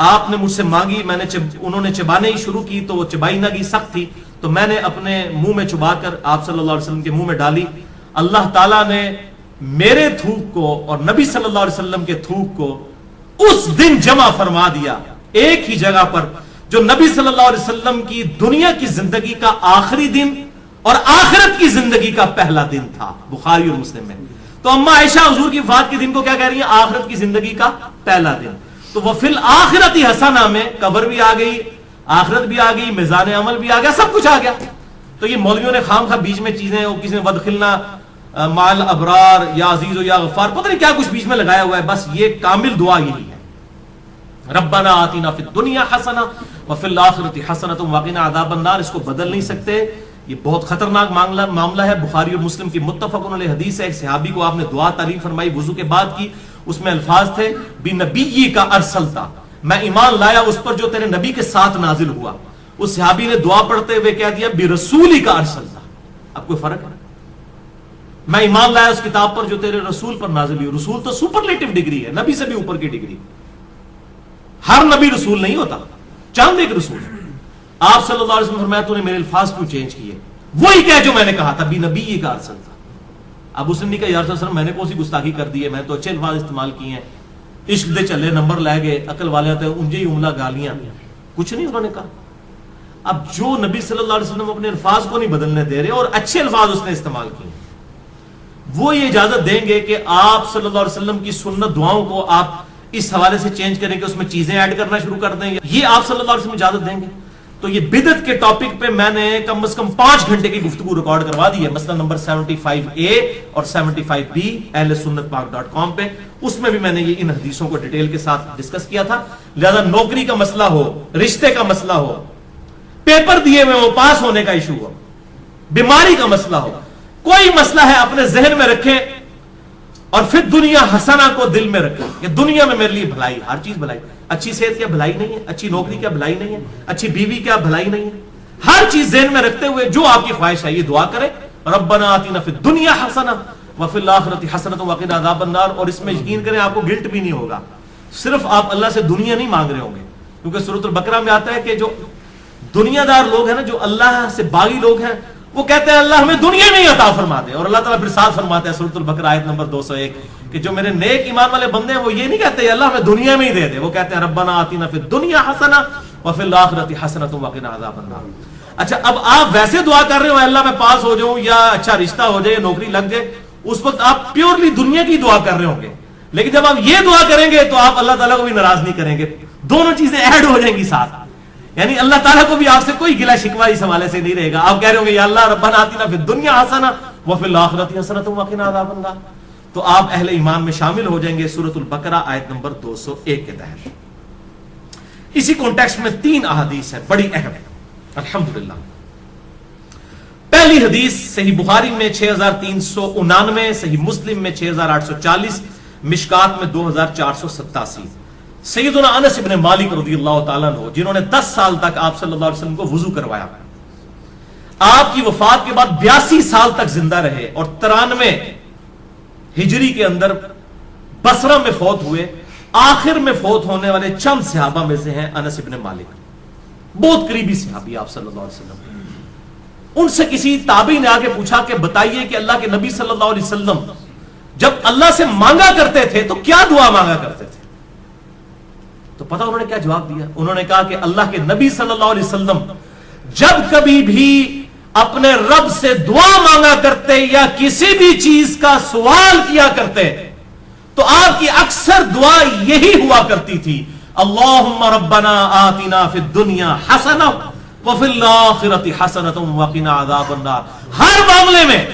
آپ نے مجھ سے مانگی، میں نے انہوں نے چبانے ہی شروع کی تو وہ چبائی نہ گئی، سخت تھی، تو میں نے اپنے منہ میں چبا کر آپ صلی اللہ علیہ وسلم کے منہ میں ڈالی. اللہ تعالیٰ نے میرے تھوک کو اور نبی صلی اللہ علیہ وسلم کے تھوک کو اس دن جمع فرما دیا ایک ہی جگہ پر جو نبی صلی اللہ علیہ وسلم کی دنیا کی زندگی کا آخری دن اور آخرت کی زندگی کا پہلا دن تھا. بخاری اور مسلم میں. تو اما عائشہ حضور کی وفات کے دن کو کیا کہہ رہی ہیں؟ آخرت کی زندگی کا پہلا دن. تو وہ فی الآخرۃ حسنہ میں قبر بھی آ گئی، آخرت بھی آ گئی، میزان عمل بھی آ گیا، سب کچھ آ گیا. تو یہ مولویوں نے خام خواہ بیچ میں چیزیں، کسی نے ودخلنا مال ابرار یا عزیز و یا غفار، پتہ نہیں کیا کچھ بیچ میں لگایا ہوا ہے. بس یہ کامل دعا یہی ہے. ربنا آتنا فی الدنیا حسنہ وفی الآخرۃ حسنۃ وقنا عذاب النار. اس کو بدل نہیں سکتے، یہ بہت خطرناک معاملہ ہے. بخاری اور مسلم کی متفق علیہ حدیث ہے. ایک صحابی کو آپ نے دعا تعلیم فرمائی وضو کے بعد کی، اس میں الفاظ تھے بنبی کا ارسلتا، میں ایمان لایا اس پر جو تیرے نبی کے ساتھ نازل ہوا. اس صحابی نے دعا پڑھتے ہوئے کہہ دیا برسولی کا ارسلتا. اب کوئی فرق ہے؟ میں ایمان لایا اس کتاب پر جو تیرے رسول پر نازل ہوئی. رسول تو سپرلیٹو ڈگری ہے، نبی سے بھی اوپر کی ڈگری. ہر نبی رسول نہیں ہوتا، چاند ایک رسول. آپ صلی اللہ علیہ وسلم فرمایا تو نے میرے الفاظ کیوں چینج کیے؟ وہی کہہ جو میں نے کہا تھا بنبی کا ارسلتا. اب اس نے کہا یا رسول اللہ میں نے کون سی گستاخی کر دی ہے، میں تو اچھے الفاظ استعمال کیے ہیں، عشق دے چلے نمبر لے گئے، عقل والے آتے انجے ہی عملہ گالیاں، کچھ نہیں انہوں نے کہا. اب جو نبی صلی اللہ علیہ وسلم اپنے الفاظ کو نہیں بدلنے دے رہے اور اچھے الفاظ اس نے استعمال کیے، وہ یہ اجازت دیں گے کہ آپ صلی اللہ علیہ وسلم کی سنت دعاؤں کو آپ اس حوالے سے چینج کریں کہ اس میں چیزیں ایڈ کرنا شروع کر دیں، یہ آپ صلی اللہ علیہ وسلم اجازت دیں گے؟ تو یہ بدعت کے ٹاپک پہ میں نے کم از کم 5 گھنٹے کی گفتگو ریکارڈ کروا دی ہے، مثلا نمبر 75A اور 75B اہل سنت پاک.com پہ. اس میں بھی میں نے یہ ان حدیثوں کو ڈیٹیل کے ساتھ ڈسکس کیا تھا. لہذا نوکری کا مسئلہ ہو، رشتے کا مسئلہ ہو، پیپر دیے میں وہ پاس ہونے کا ایشو ہو، بیماری کا مسئلہ ہو، کوئی مسئلہ ہے اپنے ذہن میں رکھیں اور پھر دنیا حسنہ کو دل میں رکھیں کہ دنیا میں میرے لیے بھلائی، ہر چیز بھلائی. اچھی صحت کیا بھلائی نہیں ہے؟ اچھی نوکری کیا بھلائی نہیں ہے؟ اچھی بیوی کیا بھلائی نہیں ہے؟ ہر چیز ذہن میں رکھتے ہوئے جو آپ کی خواہش ہے یہ دعا کریں ربنا آتنا فی الدنیا حسنہ وفی الآخرۃ حسنۃ وقنا عذاب النار. اور اس میں یقین کریں آپ کو گلٹ بھی نہیں ہوگا. صرف آپ اللہ سے دنیا نہیں مانگ رہے ہوں گے، کیونکہ سورۃ البقرہ میں آتا ہے کہ جو دنیا دار لوگ ہیں نا، جو اللہ سے باغی لوگ ہیں، وہ کہتے ہیں اللہ ہمیں دنیا نہیں عطا فرما دے. اور اللہ تعالیٰ پھر ساتھ فرماتے ہیں سورۃ البقرہ آیت نمبر 201 کہ جو میرے نیک ایمان والے بندے ہیں وہ یہ نہیں کہتے اللہ ہمیں دنیا میں ہی دے دے، وہ کہتے ہیں ربنا آتنا فی الدنیا حسنہ وفی الآخرۃ حسنۃ وقنا عذاب النار۔ اچھا اب آپ ویسے دعا کر رہے ہو اللہ میں پاس ہو جاؤں یا اچھا رشتہ ہو جائے یا نوکری لگ جائے، اس وقت آپ پیورلی دنیا کی دعا کر رہے ہوں گے، لیکن جب آپ یہ دعا کریں گے تو آپ اللہ تعالیٰ کو بھی ناراض نہیں کریں گے، دونوں چیزیں ایڈ ہو جائیں گی ساتھ، یعنی اللہ تعالیٰ کو بھی آپ سے کوئی گلہ شکوہ اس حوالے سے نہیں رہے گا۔ آپ کہہ رہے ہوں گے یا اللہ ربنا آتنا فی الدنیا حسنہ وفی الآخرۃ حسنۃ وقنا عذاب النار، تو آپ اہل ایمان میں شامل ہو جائیں گے سورۃ البقرہ آیت نمبر 201 کے تحت۔ اسی کانٹیکسٹ میں 3 احادیث ہیں بڑی اہم، الحمدللہ۔ پہلی حدیث صحیح بخاری میں 6399، صحیح مسلم میں 6840، مشکات میں 2487۔ سیدنا انس ابن مالک رضی اللہ تعالیٰ عنہ جنہوں نے 10 سال تک آپ صلی اللہ علیہ وسلم کو وضو کروایا، آپ کی وفات کے بعد 82 سال تک زندہ رہے اور 93 ہجری کے اندر بصرہ میں فوت ہوئے۔ آخر میں فوت ہونے والے چند صحابہ میں سے ہیں انس ابن مالک، بہت قریبی صحابی آپ صلی اللہ علیہ وسلم۔ ان سے کسی تابعی نے آگے پوچھا کہ بتائیے کہ اللہ کے نبی صلی اللہ علیہ وسلم جب اللہ سے مانگا کرتے تھے تو کیا دعا مانگا کرتے تھے؟ تو پتہ انہوں نے کیا جواب دیا؟ انہوں نے کہا کہ اللہ کے نبی صلی اللہ علیہ وسلم جب کبھی بھی اپنے رب سے دعا مانگا کرتے یا کسی بھی چیز کا سوال کیا کرتے تو آپ کی اکثر دعا یہی ہوا کرتی تھی، اللہم ربنا آتنا فی الدنیا حسنہ وفی الآخرۃ حسنۃ وقنا عذاب النار۔ ہر معاملے میں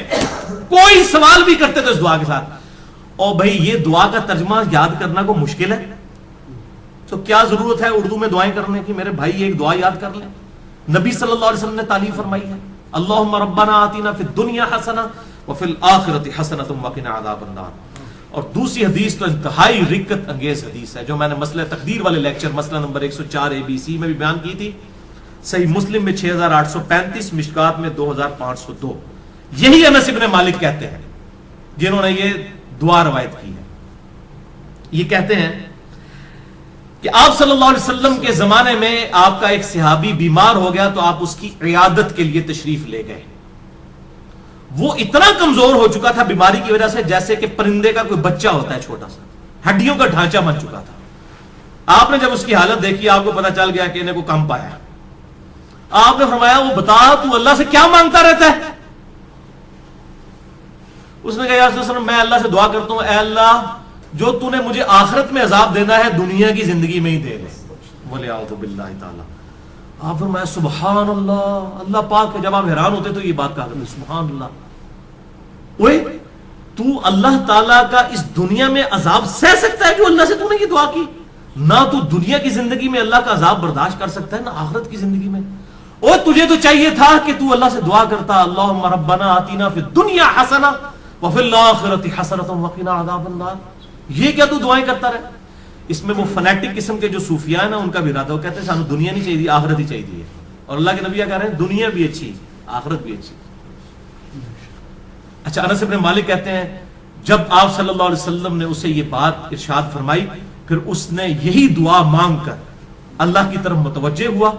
کوئی سوال بھی کرتے تو اس دعا کے ساتھ۔ اور بھائی یہ دعا کا ترجمہ یاد کرنا کو مشکل ہے تو کیا ضرورت ہے اردو میں دعائیں کرنے کی؟ میرے بھائی ایک دعا یاد کر لیں، نبی صلی اللہ علیہ وسلم نے تعلیم فرمائی ہے، اللہم ربنا آتنا فی الدنیا حسنہ وفی الآخرۃ حسنۃ وقنا عذاب النار۔ اور دوسری حدیث تو انتہائی رکت انگیز حدیث ہے جو میں نے مسئلہ تقدیر والے لیکچر مسئلہ نمبر 104 ABC میں بھی بیان کی تھی، صحیح مسلم میں 6835، مشکات میں 2502۔ یہی انس ابن مالک کہتے ہیں جنہوں نے یہ دعا روایت کی ہے، یہ کہتے ہیں کہ آپ صلی اللہ علیہ وسلم کے زمانے میں آپ کا ایک صحابی بیمار ہو گیا تو آپ اس کی عیادت کے لیے تشریف لے گئے۔ وہ اتنا کمزور ہو چکا تھا بیماری کی وجہ سے جیسے کہ پرندے کا کوئی بچہ ہوتا ہے چھوٹا سا، ہڈیوں کا ڈھانچہ بن چکا تھا۔ آپ نے جب اس کی حالت دیکھی آپ کو پتا چل گیا کہ انہیں کو کم پایا۔ آپ نے فرمایا وہ بتا تو اللہ سے کیا مانگتا رہتا ہے؟ اس نے کہا یا رسول اللہ میں اللہ سے دعا کرتا ہوں اے اللہ جو تو نے مجھے آخرت میں عذاب دینا ہے دنیا کی زندگی میں ہی دے لے، وَلِعَوْذُ بِاللَّهِ تعالی۔ آپ فرمایا سبحان اللہ، اللہ پاک ہے۔ جب آپ حیران ہوتے تو یہ بات کہا کرتے سبحان اللہ، اوے تو اللہ تعالیٰ کا اس دنیا میں عذاب سہ سکتا ہے جو اللہ سے تو نے یہ دعا کی؟ نہ تو دنیا کی زندگی میں اللہ کا عذاب برداشت کر سکتا ہے نہ آخرت کی زندگی میں۔ اور تجھے تو چاہیے تھا کہ تو اللہ سے دعا کرتا اللہم ربنا آتنا فی الدنیا حسنہ وفی الآخرۃ حسنۃ وقنا عذاب النار۔ یہ کیا تو دعائیں کرتا رہے؟ اس میں وہ فنیٹک قسم کے جو صوفیاء ہیں نا ان کا بھی ارادہ، وہ کہتے ہیں سانو دنیا نہیں چاہیے آخرت ہی چاہیے، اور اللہ کے نبی کہہ رہے ہیں دنیا بھی اچھی آخرت بھی اچھی۔ اچھا انس بن مالک کہتے ہیں جب آپ صلی اللہ علیہ وسلم نے اسے یہ بات ارشاد فرمائی پھر اس نے یہی دعا مانگ کر اللہ کی طرف متوجہ ہوا،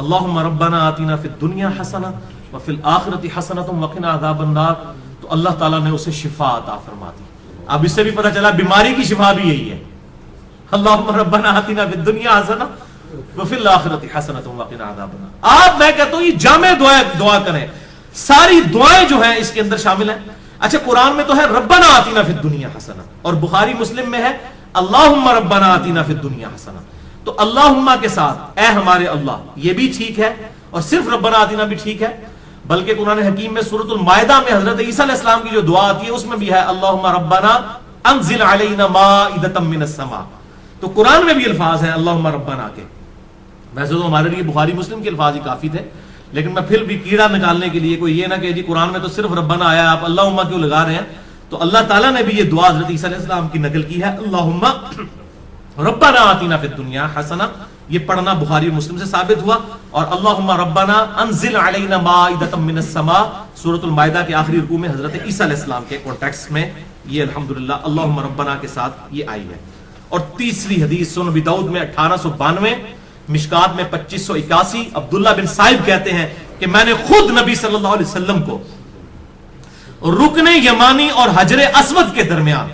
اللہم ربنا آتنا فی الدنیا حسنہ وفی الآخرۃ حسنۃ وقنا عذاب النار، تو اللہ تعالیٰ نے اسے شفا عطا فرما دی۔ اب اس سے بھی پتہ چلا بیماری کی شفا بھی یہی ہے، اللہم ربنا آتنا فی الدنیا حسنہ وفی الآخرۃ حسنۃ وقنا عذاب النار۔ آپ میں کہتا ہوں یہ جامع دعا کریں، ساری دعائیں جو ہیں اس کے اندر شامل ہیں۔ اچھا قرآن میں تو ہے ربنا آتنا فی الدنیا حسنہ، اور بخاری مسلم میں ہے اللہم ربنا آتنا فی الدنیا حسنہ، تو اللہم کے ساتھ اے ہمارے اللہ یہ بھی ٹھیک ہے، اور صرف ربنا آتنا بھی ٹھیک ہے، بلکہ قرآن حکیم میں سورۃ المائدہ میں حضرت عیسیٰ علیہ السلام کی جو دعا آتی ہے اس میں بھی ہے اللہم ربنا انزل علینا مائدۃ من السماء، تو قرآن میں بھی الفاظ ہیں اللہم ربنا کے۔ ویسے تو ہمارے لیے بخاری مسلم کے الفاظ ہی کافی تھے، لیکن میں پھر بھی کیڑا نکالنے کے لیے کوئی یہ نہ کہ جی قرآن میں تو صرف ربنا آیا آپ اللہم کیوں لگا رہے ہیں، تو اللہ تعالیٰ نے بھی یہ دعا حضرت عیسیٰ علیہ السلام کی نقل کی ہے اللہم ربنا آتنا فی الدنیا حسنہ، یہ پڑھنا بخاری اور مسلم سے ثابت ہوا، اور اللہم ربنا انزل علینا مائدۃ من السماء سورۃ المائدہ کے آخری رکوع میں حضرت عیسیٰ علیہ السلام کے کانٹیکسٹ میں یہ الحمدللہ اللہم ربنا کے ساتھ یہ آئی ہے۔ اور تیسری حدیث سنن ابی داؤد میں 1892، مشکات میں 2581، عبداللہ بن صائب کہتے ہیں کہ میں نے خود نبی صلی اللہ علیہ وسلم کو رکن یمانی اور حجر اسود کے درمیان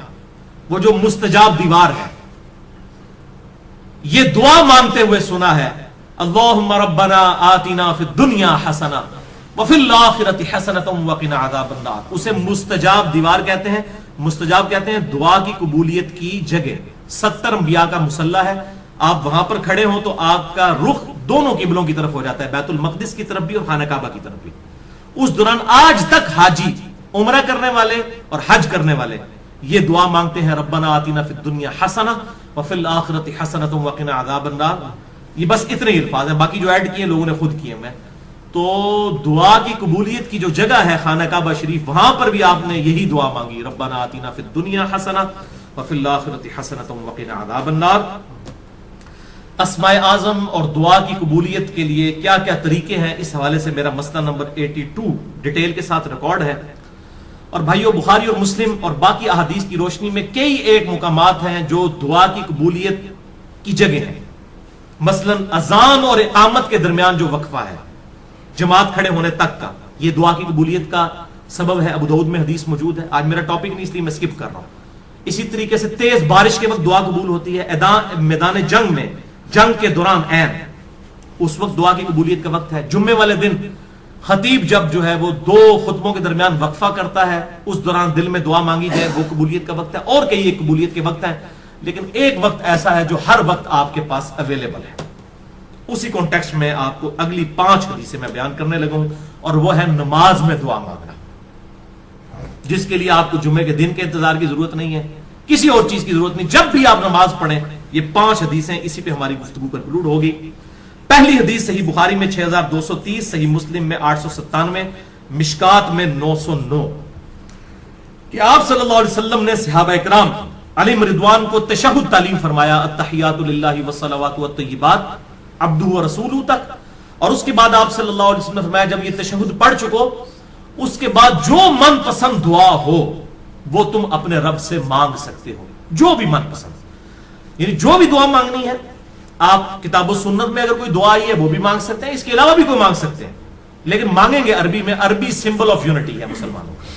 وہ جو مستجاب دیوار ہے، یہ دعا مانگتے ہوئے سنا ہے، اللہم ربنا آتنا فی الدنیا حسنہ وفی الآخرۃ حسنۃ وقنا عذاب النار. اسے مستجاب دیوار کہتے ہیں. مستجاب کہتے ہیں دعا کی قبولیت کی جگہ. 70 انبیاء کا مصلی ہے، آپ وہاں پر کھڑے ہوں تو آپ کا رخ دونوں قبلوں کی طرف ہو جاتا ہے، بیت المقدس کی طرف بھی اور خانہ کعبہ کی طرف بھی. اس دوران آج تک حاجی، عمرہ کرنے والے اور حج کرنے والے یہ دعا مانگتے ہیں، ربنا آتنا فی الدنیا حسنہ وفی الآخرۃ حسنۃ وقنا عذاب النار. یہ بس اتنے ہی الفاظ ہیں، باقی جو ایڈ کیے لوگوں نے خود کیے. میں تو دعا کی قبولیت کی جو جگہ ہے خانہ کعبہ شریف، وہاں پر بھی آپ نے یہی دعا مانگی، ربنا آتنا فی الدنیا حسنہ وفی الآخرۃ حسنۃ وقنا عذاب النار. اسماء اعظم اور دعا کی قبولیت کے لیے کیا کیا طریقے ہیں، اس حوالے سے میرا مسئلہ نمبر 82 ڈیٹیل کے ساتھ ریکارڈ ہے. اور بھائیو، بخاری اور مسلم اور باقی احادیث کی روشنی میں کئی ایک مقامات ہیں جو دعا کی قبولیت کی جگہ ہیں. مثلا اذان اور اقامت کے درمیان جو وقفہ ہے جماعت کھڑے ہونے تک کا، یہ دعا کی قبولیت کا سبب ہے. ابو داؤد میں حدیث موجود ہے. آج میرا ٹاپک نہیں اس لیے میں سکپ کر رہا ہوں. اسی طریقے سے تیز بارش کے وقت دعا قبول ہوتی ہے. میدان جنگ میں، جنگ کے دوران عین، اس وقت دعا کی قبولیت کا وقت ہے. جمعے والے دن خطیب جب جو ہے وہ 2 خطبوں کے درمیان وقفہ کرتا ہے، اس دوران دل میں دعا مانگی جائے، وہ قبولیت کا وقت ہے. اور کئی ایک قبولیت کے وقت ہیں، لیکن ایک وقت ایسا ہے جو ہر وقت آپ کے پاس اویلیبل ہے. اسی کانٹیکسٹ میں آپ کو اگلی 5 حدیثیں میں بیان کرنے لگا ہوں، اور وہ ہے نماز میں دعا مانگنا، جس کے لیے آپ کو جمعے کے دن کے انتظار کی ضرورت نہیں ہے، کسی اور چیز کی ضرورت نہیں. جب بھی آپ نماز پڑھیں، یہ 5 حدیثیں اسی پہ ہماری گفتگو کنکلوڈ ہوگی. پہلی حدیث صحیح بخاری میں 6230، صحیح مسلم میں 897، مشکات میں 909، کہ آپ صلی اللہ علیہ وسلم نے صحابہ اکرام علیہم رضوان کو تشہد تعلیم فرمایا، التحیات للہ والصلوات والطیبات عبدہ ورسولہ تک. اور اس کے بعد آپ صلی اللہ علیہ وسلم نے فرمایا جب یہ تشہد پڑھ چکو، اس کے بعد جو من پسند دعا ہو وہ تم اپنے رب سے مانگ سکتے ہو، جو بھی من پسند، یعنی جو بھی دعا مانگنی ہے. آپ کتاب و سنت میں اگر کوئی دعا آئی ہے وہ بھی مانگ سکتے ہیں، اس کے علاوہ بھی کوئی مانگ سکتے ہیں، لیکن مانگیں گے عربی میں. عربی سمبل آف یونٹی ہے مسلمانوں کا.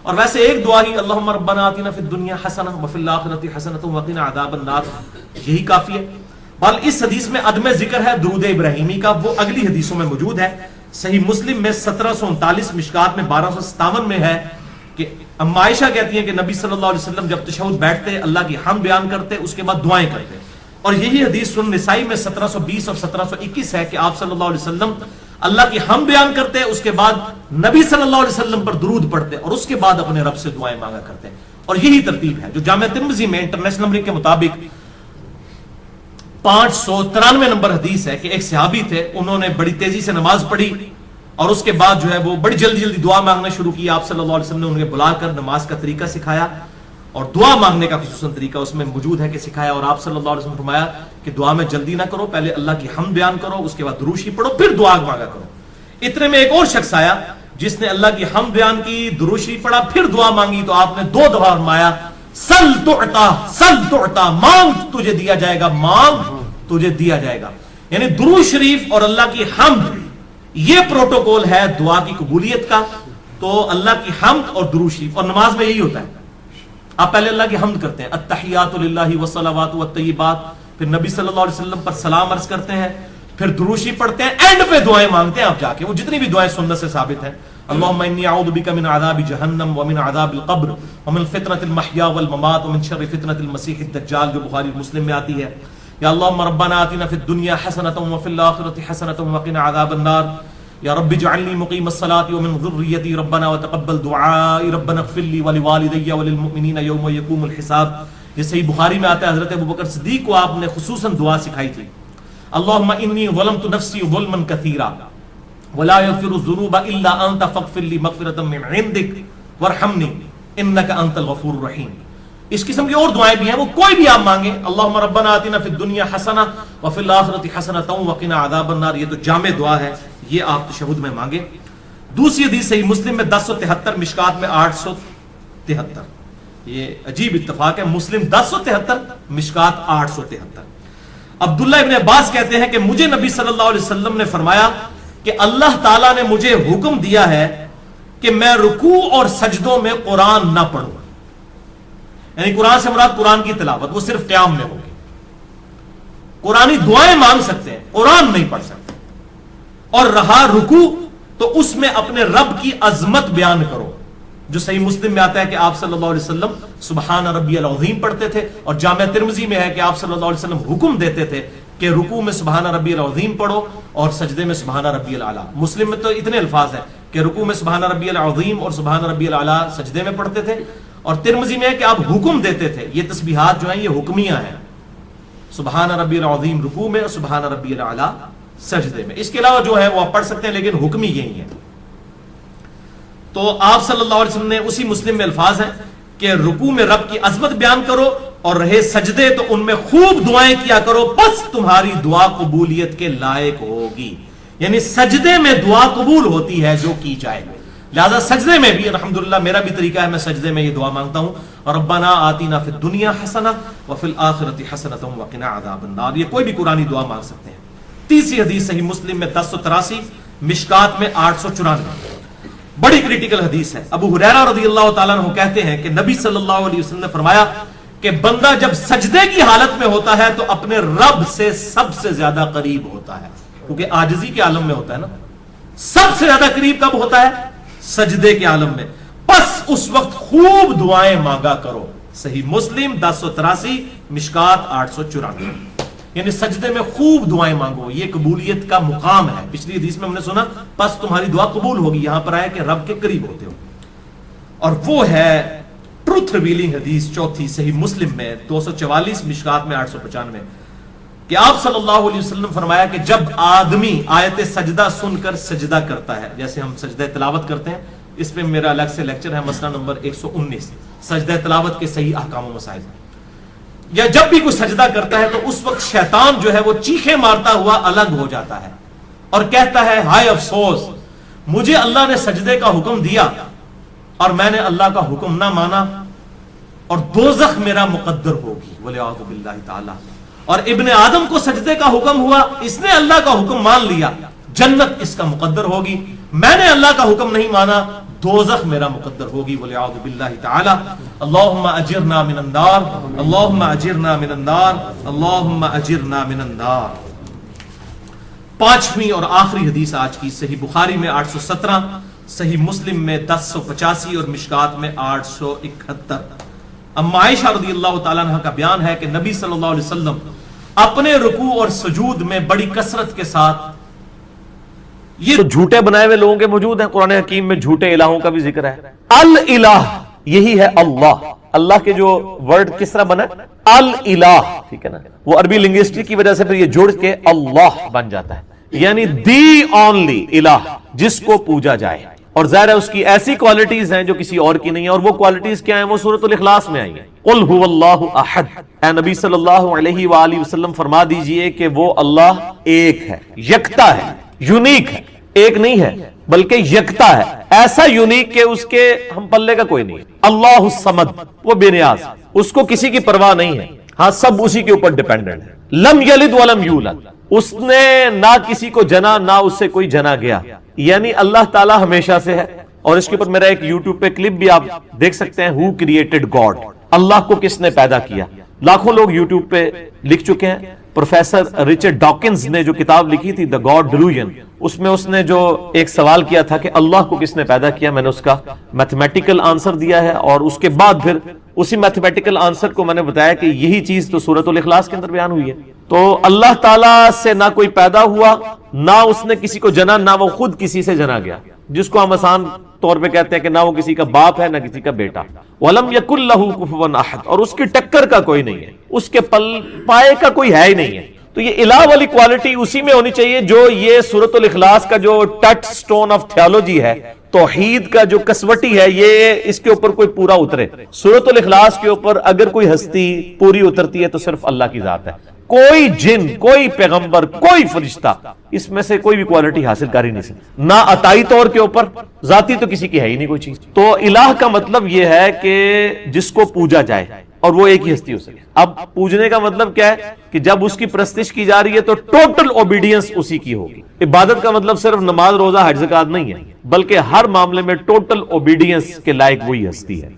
اور ویسے ایک دعا ہی، اللہم ربنا آتنا فی الدنیا حسنہ وفی الآخرۃ حسنۃ وقنا عذاب النار، یہی کافی ہے. بل اس حدیث میں عدم ذکر ہے درود ابراہیمی کا، وہ اگلی حدیثوں میں موجود ہے. صحیح مسلم میں 1739، مشکات میں 1257 میں ہے کہ اما عائشہ کہتی ہیں کہ نبی صلی اللہ علیہ وسلم جب تشہد بیٹھتے اللہ کی حمد بیان کرتے، اس کے بعد دعائیں کرتے. اور یہی حدیث سنن نسائی میں 1720 اور 1721 ہے کہ آپ صلی اللہ علیہ وسلم اللہ کی حمد بیان کرتے، اس کے بعد نبی صلی اللہ علیہ وسلم پر درود پڑھتے، اور اس کے بعد اپنے رب سے دعائیں مانگا کرتے. اور یہی ترتیب ہے جو جامع ترمذی میں انٹرنیشنل نمبر کے مطابق 593 نمبر حدیث ہے کہ ایک صحابی تھے، انہوں نے بڑی تیزی سے نماز پڑھی اور اس کے بعد جو ہے وہ بڑی جلدی جلدی دعا مانگنا شروع کی. آپ صلی اللہ علیہ وسلم نے انہیں بلا کر نماز کا طریقہ سکھایا، اور دعا مانگنے کا خصوصاً طریقہ اس میں موجود ہے کہ سکھایا. اور آپ صلی اللہ علیہ وسلم نے فرمایا کہ دعا میں جلدی نہ کرو، پہلے اللہ کی حمد بیان کرو، اس کے بعد درود شریف پڑھو، پھر دعا مانگا کرو. اتنے میں ایک اور شخص آیا جس نے اللہ کی حمد بیان کی، درود شریف پڑھا، پھر دعا مانگی. تو آپ نے 2 دفعہ فرمایا سل تعطا، سل تعطا، مانگ تجھے دیا جائے گا، مانگ تجھے دیا جائے گا. یعنی درود شریف اور اللہ کی حمد، یہ پروٹوکول ہے دعا کی قبولیت کا. تو اللہ کی حمد اور درود شریف، اور نماز میں یہی ہوتا ہے، آپ پہلے اللہ کی حمد کرتے ہیں، التحیات للہ والصلوات والطیبات، پھر نبی صلی اللہ علیہ وسلم پر سلام عرض کرتے ہیں، پھر درود شریف پڑھتے ہیں، اینڈ پہ دعائیں مانگتے ہیں. آپ جا کے وہ جتنی بھی دعائیں سنت سے ثابت ہیں، اللہم انی اعوذ بک من عذاب جہنم ومن عذاب القبر ومن فتنة المحیا والممات ومن شر فتنة المسیح الدجال، جو بخاری مسلم میں آتی ہے. یا اللہم ربنا آتنا فی الدنیا حسنۃ وفی الآخرۃ حسنۃ وقنا عذاب النار. یا رب اجعلنی مقیم الصلاۃ ومن ذریتی ربنا وتقبل دعائی ربنا اغفر لی ولوالدی وللمؤمنین یوم یقوم الحساب. یہ صحیح بخاری میں آتا ہے، حضرت ابوبکر صدیق کو آپ نے خصوصاً دعا سکھائی تھی، اللہم انی ظلمت نفسی ظلما کثیرا ولا یغفر الذنوب الا انت فاغفر لی مغفرۃ من عندک وارحمنی انک انت الغفور الرحیم. اس قسم کی اور دعائیں بھی ہیں، وہ کوئی بھی آپ مانگیں. اللہم ربنا آتنا فی الدنیا حسنہ وفی الآخرۃ حسنۃ وقنا عذاب النار، یہ تو جامع دعا ہے، یہ آپ تشہد میں مانگیں. دوسری حدیث صحیح مسلم میں 1073، مشکات میں 873. یہ عجیب اتفاق ہے، مسلم 1073، مشکات 873. عبداللہ ابن عباس کہتے ہیں کہ مجھے نبی صلی اللہ علیہ وسلم نے فرمایا کہ اللہ تعالیٰ نے مجھے حکم دیا ہے کہ میں رکوع اور سجدوں میں قرآن نہ پڑھوں. یعنی قرآن سے مراد قرآن کی تلاوت، وہ صرف قیام میں ہوگی. قرآنی دعائیں مانگ سکتے ہیں، قرآن نہیں پڑھ سکتے. اور رہا رکوع تو اس میں اپنے رب کی عظمت بیان کرو، جو صحیح مسلم میں آتا ہے کہ آپ صلی اللہ علیہ وسلم سبحان ربی العظیم پڑھتے تھے، اور جامع ترمذی میں ہے کہ آپ صلی اللہ علیہ وسلم حکم دیتے تھے کہ رکوع میں سبحان ربی العظیم پڑھو اور سجدے میں سبحان ربی الاعلی. مسلم میں تو اتنے الفاظ ہیں کہ رکوع میں سبحان ربی العظیم اور سبحان ربی الاعلی سجدے میں پڑھتے تھے، اور ترمذی میں ہے کہ آپ حکم دیتے تھے. یہ تسبیحات جو ہیں یہ حکمیہ ہیں، سبحان ربی العظیم رکوع میں اور سبحان ربی الاعلی سجدے میں. اس کے علاوہ جو ہے وہ آپ پڑھ سکتے ہیں، لیکن حکمی یہی ہے. تو آپ صلی اللہ علیہ وسلم نے اسی مسلم میں الفاظ ہیں کہ رکوع میں رب کی عظمت بیان کرو، اور رہے سجدے تو ان میں خوب دعائیں کیا کرو، بس تمہاری دعا قبولیت کے لائق ہوگی. یعنی سجدے میں دعا قبول ہوتی ہے جو کی جائے. لہذا سجدے میں بھی الحمدللہ میرا بھی طریقہ ہے، میں سجدے میں یہ دعا مانگتا ہوں، ربنا آتینا فی الدنیا حسنہ وفی الآخرۃ حسنۃ وقنا عذاب النار. یہ کوئی بھی قرآنی دعا مانگ سکتے ہیں. تیسری حدیث صحیح مسلم میں 1083، مشکات میں 894، بڑی کریٹیکل حدیث ہے. ابو ہریرہ رضی اللہ تعالیٰ عنہ کہتے ہیں کہ نبی صلی اللہ علیہ وسلم نے فرمایا کہ بندہ جب سجدے کی حالت میں ہوتا ہے تو اپنے رب سے سب سے زیادہ قریب ہوتا ہے، کیونکہ عاجزی کے عالم میں ہوتا ہے نا. سب سے زیادہ قریب کب ہوتا ہے؟ سجدے کے عالم میں. بس اس وقت خوب دعائیں مانگا کرو. صحیح مسلم 1083، مشکات 894. یعنی سجدے میں خوب دعائیں مانگو، یہ قبولیت کا مقام ہے. پچھلی حدیث میں ہم نے سنا پس تمہاری دعا قبول ہوگی، یہاں پر آیا کہ رب کے قریب ہوتے ہو. اور وہ ہے ٹروتھ ریویلنگ حدیث چوتھی صحیح مسلم میں 244، مشکات میں 895، کہ آپ صلی اللہ علیہ وسلم فرمایا کہ جب آدمی آیت سجدہ سن کر سجدہ کرتا ہے، جیسے ہم سجدہ تلاوت کرتے ہیں، اس پہ میرا الگ سے لیکچر ہے، مسئلہ نمبر 119، سجدہ تلاوت کے صحیح احکام و مسائل. یا جب بھی کوئی سجدہ کرتا ہے تو اس وقت شیطان جو ہے وہ چیخیں مارتا ہوا الگ ہو جاتا ہے اور کہتا ہے ہائے افسوس، مجھے اللہ نے سجدے کا حکم دیا اور میں نے اللہ کا حکم نہ مانا، اور دوزخ میرا مقدر ہوگی ولیعوذ باللہ تعالی. اور ابن آدم کو سجدے کا حکم ہوا، اس نے اللہ کا حکم مان لیا، جنت اس کا مقدر ہوگی. میں نے اللہ کا حکم نہیں مانا، دوزخ میرا مقدر ہوگی ولیعوذ باللہ تعالی. اللہم اجرنا من النار، اللہم اجرنا من النار، اللہم اجرنا من النار. پانچویں اور آخری حدیث آج کی، صحیح بخاری میں 817، صحیح مسلم میں 1085 اور مشکات میں 871. اما عائشہ رضی اللہ تعالیٰ عنہ کا بیان ہے کہ نبی صلی اللہ علیہ وسلم اپنے رکوع اور سجود میں بڑی کثرت کے ساتھ یہ جھوٹے بنائے ہوئے لوگوں کے موجود ہیں. قرآن حکیم میں جھوٹے الہوں کا بھی ذکر ہے. الالہ یہی ہے اللہ. اللہ کے جو ورڈ کس طرح بنا الالہ، ٹھیک ہے نا، وہ عربی لنگوسٹک کی وجہ سے پھر یہ جوڑ کے اللہ بن جاتا ہے، یعنی دی اونلی الہ، جس کو پوجا جائے. اور ظاہر ہے اس کی ایسی کوالٹیز ہیں جو کسی اور کی نہیں ہے، اور وہ کوالٹیز کیا ہیں؟ وہ سورۃ الاخلاص میں آئی ہیں. قل هو اللہ احد. اے نبی صلی اللہ علیہ وآلہ وسلم فرما دیجئے کہ وہ اللہ ایک ہے، یکتا ہے، یونیک ہے. ایک نہیں ہے بلکہ یکتا ہے، ایسا یونیک کہ اس کے ہم پلے کا کوئی نہیں. اللہ الصمد، وہ بے نیاز، اس کو کسی کی پرواہ نہیں ہے، ہاں سب اسی کے اوپر ڈیپینڈنٹ ہے. لم یلد ولم یولد، اس نے نہ کسی کو جنا نہ اس سے کوئی جنا گیا، یعنی اللہ تعالی ہمیشہ سے ہے. اور اس کے اوپر میرا ایک یوٹیوب پہ کلپ بھی آپ دیکھ سکتے ہیں، ہو کریٹڈ گاڈ، اللہ کو کس نے پیدا کیا. لاکھوں لوگ یوٹیوب پہ لکھ چکے ہیں. پروفیسر رچرڈ ڈاکنز نے جو کتاب لکھی تھی دا گاڈ ڈیلوژن، اس میں اس نے جو ایک سوال کیا تھا کہ اللہ کو کس نے پیدا کیا، میں نے اس کا میتھمیٹیکل آنسر دیا ہے، اور اس کے بعد پھر اسی میتھمیٹیکل آنسر کو میں نے بتایا کہ یہی چیز تو سورۃ الاخلاص کے اندر بیان ہوئی ہے. تو اللہ تعالیٰ سے نہ کوئی پیدا ہوا، نہ اس نے کسی کو جنا، نہ وہ خود کسی سے جنا گیا، جس کو ہم آسان طور پہ کہتے ہیں کہ نہ وہ کسی کا باپ ہے نہ کسی کا بیٹا. وَلَمْ يَكُنْ لَهُ كُفُوًا أَحَدٌ، اور اس کی ٹکر کا کوئی نہیں ہے، اس کے پائے کا کوئی ہے ہی نہیں ہے. تو یہ الہ والی کوالٹی اسی میں ہونی چاہیے جو یہ سورۃ الاخلاص کا جو ٹچ سٹون آف تھیولوجی ہے، توحید کا جو کسوٹی ہے، یہ اس کے اوپر کوئی پورا اترے. سورۃ الاخلاص کے اوپر اگر کوئی ہستی پوری اترتی ہے تو صرف اللہ کی ذات ہے. کوئی جن، کوئی پیغمبر، کوئی فرشتہ اس میں سے کوئی بھی کوالٹی حاصل کر ہی نہیں سکتا. نہ عطائی طور کے اوپر، ذاتی تو کسی کی ہے ہی نہیں کوئی چیز. تو الہ کا مطلب یہ ہے کہ جس کو پوجا جائے، اور وہ ایک ہی ہستی ہو سکے. اب پوجنے کا مطلب کیا ہے کہ جب اس کی پرستش کی جا رہی ہے تو ٹوٹل اوبیڈینس اسی کی ہوگی. عبادت کا مطلب صرف نماز، روزہ، حج، زکات نہیں ہے، بلکہ ہر معاملے میں ٹوٹل اوبیڈینس کے لائق وہی ہستی ہے.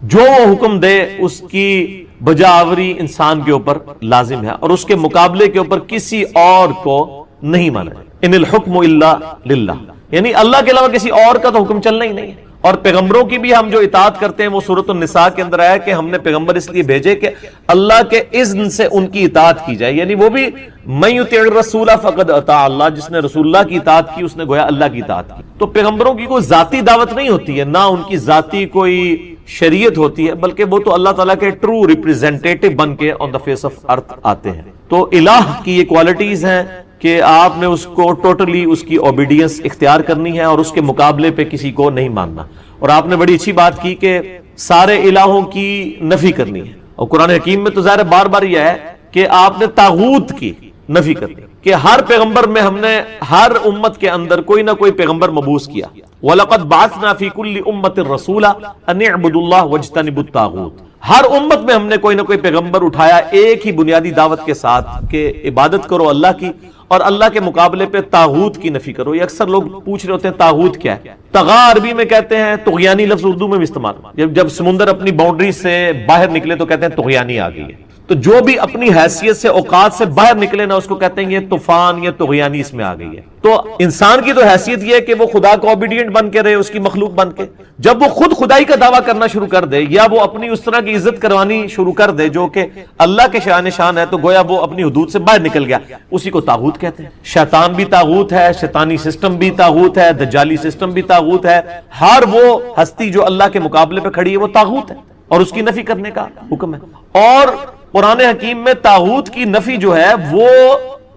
جو وہ حکم دے اس کی بجاوری انسان کے اوپر لازم ہے اور اس کے مقابلے کے اوپر کسی اور کو نہیں مانا جائے. ان الحکم الا للہ، یعنی اللہ کے علاوہ کسی اور کا تو حکم چلنا ہی نہیں ہے. اور پیغمبروں کی بھی ہم جو اطاعت کرتے ہیں وہ سورۃ النساء کے اندر آیا کہ ہم نے پیغمبر اس لیے بھیجے کہ اللہ کے اذن سے ان کی اطاعت کی جائے، یعنی وہ بھی من یطع الرسول فقد اطاع اللہ، جس نے رسول اللہ کی اطاعت کی اس نے گویا اللہ کی اطاعت کی. تو پیغمبروں کی کوئی ذاتی دعوت نہیں ہوتی ہے، نہ ان کی ذاتی کوئی شریعت ہوتی ہے، بلکہ وہ تو اللہ تعالیٰ کے ٹرو ریپریزنٹیٹو بن کے آن دا فیس آف ارتھ آتے ہیں. تو الہ کی یہ کوالٹیز ہیں کہ آپ نے اس کو ٹوٹلی اس کی اوبیڈینس اختیار کرنی ہے اور اس کے مقابلے پہ کسی کو نہیں ماننا. اور آپ نے بڑی اچھی بات کی کہ سارے الہوں کی نفی کرنی ہے، اور قرآن حکیم میں تو ظاہر بار بار یہ ہے کہ آپ نے طاغوت کی نفی کرنی کہ ہر پیغمبر میں ہم نے ہر امت کے اندر کوئی نہ کوئی پیغمبر مبعوث کیا. وَلَقَدْ بَعَثْنَا فِي كُلِّ أُمَّةٍ رَسُولًا أَنِ اعْبُدُوا اللَّهَ وَاجْتَنِبُوا الطَّاغُوتَ. ہر امت میں ہم نے کوئی نہ کوئی پیغمبر اٹھایا ایک ہی بنیادی دعوت کے ساتھ کہ عبادت کرو اللہ کی اور اللہ کے مقابلے پہ طاغوت کی نفی کرو. یہ اکثر لوگ پوچھ رہے ہوتے ہیں طاغوت کیا ہے. طغا عربی میں کہتے ہیں، طغیانی لفظ اردو میں بھی استعمال، جب سمندر اپنی باؤنڈری سے باہر نکلے تو کہتے ہیں طغیانی آ گئی ہے. تو جو بھی اپنی حیثیت سے اوقات سے باہر نکلے نا اس کو کہتے ہیں یہ طوفان یا طغیانی اس میں آ گئی ہے. تو انسان کی تو حیثیت یہ ہے کہ وہ خدا کا اوبیڈینٹ بن کے رہے، اس کی مخلوق بن کے. جب وہ خود خدائی کا دعویٰ کرنا شروع کر دے یا وہ اپنی اس طرح کی عزت کروانی شروع کر دے جو کہ اللہ کے شان شان ہے، تو گویا وہ اپنی حدود سے باہر نکل گیا. اسی کو طاغوت کہتے ہیں. شیطان بھی طاغوت ہے، شیطانی سسٹم بھی طاغوت ہے، دجالی سسٹم بھی طاغوت ہے. ہر وہ ہستی جو اللہ کے مقابلے پہ کھڑی ہے وہ طاغوت ہے اور اس کی نفی کرنے کا حکم ہے. اور قرآن حکیم میں طاغوت کی نفی جو ہے وہ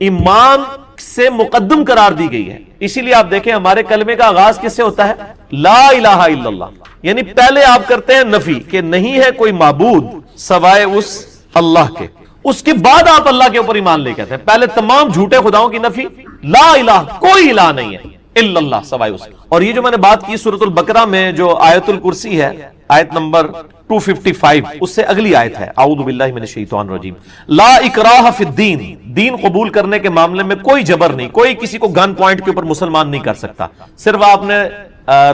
ایمان سے مقدم قرار دی گئی ہے. اسی لیے آپ دیکھیں ہمارے کلمے کا آغاز کس سے ہوتا ہے؟ لا الہ الا اللہ. یعنی پہلے آپ کرتے ہیں نفی کہ نہیں ہے کوئی معبود سوائے اس اللہ کے، اس کے بعد آپ اللہ کے اوپر ایمان لے کے آتے ہیں. پہلے تمام جھوٹے خداؤں کی نفی، لا الہ کوئی الہ نہیں ہے الا اللہ سوائے اس. اور یہ جو میں نے بات کی سورۃ البقرہ میں جو آیت الکرسی ہے، آیت نمبر 255، اس سے اگلی آیت ہے اعوذ باللہ من الشیطان الرجیم، لا اکراہ فی الدین. دین قبول کرنے کے معاملے میں کوئی جبر نہیں، کوئی کسی کو گن پوائنٹ کے اوپر مسلمان نہیں کر سکتا. صرف آپ نے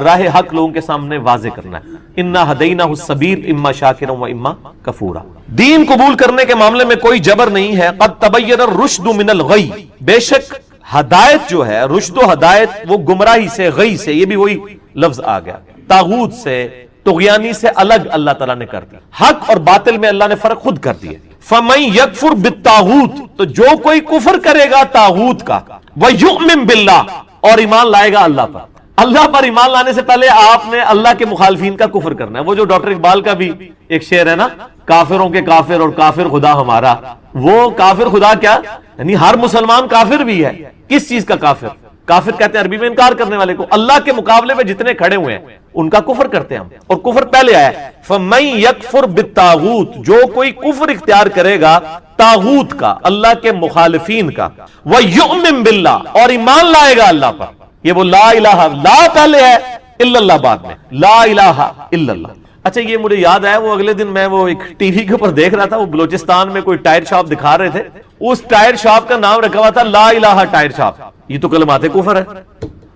راہ حق لوگوں کے سامنے واضح کرنا ہے. انا ہدیناہ السبیل اما شاکرا و اما کفورا. دین قبول کرنے کے معاملے میں کوئی جبر نہیں ہے. قد تبین الرشد من الغی، بے شک ہدایت جو ہے، رشد و ہدایت وہ گمراہی سے، غی سے، یہ بھی وہی لفظ آ گیا. طاغوت سے، طغیانی سے الگ اللہ تعالیٰ نے کر دیا. حق اور باطل میں اللہ نے فرق خود کر دیا. فَمَن يَكْفُرْ بِالطَّاغُوتِ، تو جو کوئی کفر کرے گا طاغوت کا، وَيُؤْمِن بِاللَّهِ، اور ایمان لائے گا اللہ پر. اللہ پر ایمان لانے سے پہلے آپ نے اللہ کے مخالفین کا کفر کرنا ہے. وہ جو ڈاکٹر اقبال کا بھی ایک شعر ہے نا، کافروں کے کافر اور کافر خدا ہمارا. وہ کافر خدا کیا؟ یعنی ہر مسلمان کافر بھی ہے. کس چیز کا کافر؟ کافر کہتے ہیں عربی میں انکار کرنے والے کو. اللہ کے مقابلے میں جتنے کھڑے ہوئے ہیں ان کا کفر کرتے ہیں ہم، اور کفر پہلے آیا ہے. فَمَن يَكْفُرْ بِالطَّاغُوتِ، جو کوئی کفر اختیار کرے گا طاغوت کا، اللہ کے مخالفین کا، وَيُؤْمِن بِاللَّهِ، اور ایمان لائے گا اللہ پر. یہ وہ لا الہ، لا پہلے ہے، الا اللہ بعد میں، لا الہ الا اللہ. اچھا یہ مجھے یاد آیا، وہ اگلے دن میں وہ ایک ٹی وی کے اوپر دیکھ رہا تھا، وہ بلوچستان میں کوئی ٹائر شاپ دکھا رہے تھے. اس ٹائر شاپ کا نام رکھا ہوا تھا لا الہ ٹائر شاپ. یہ تو کلمات کفر ہے.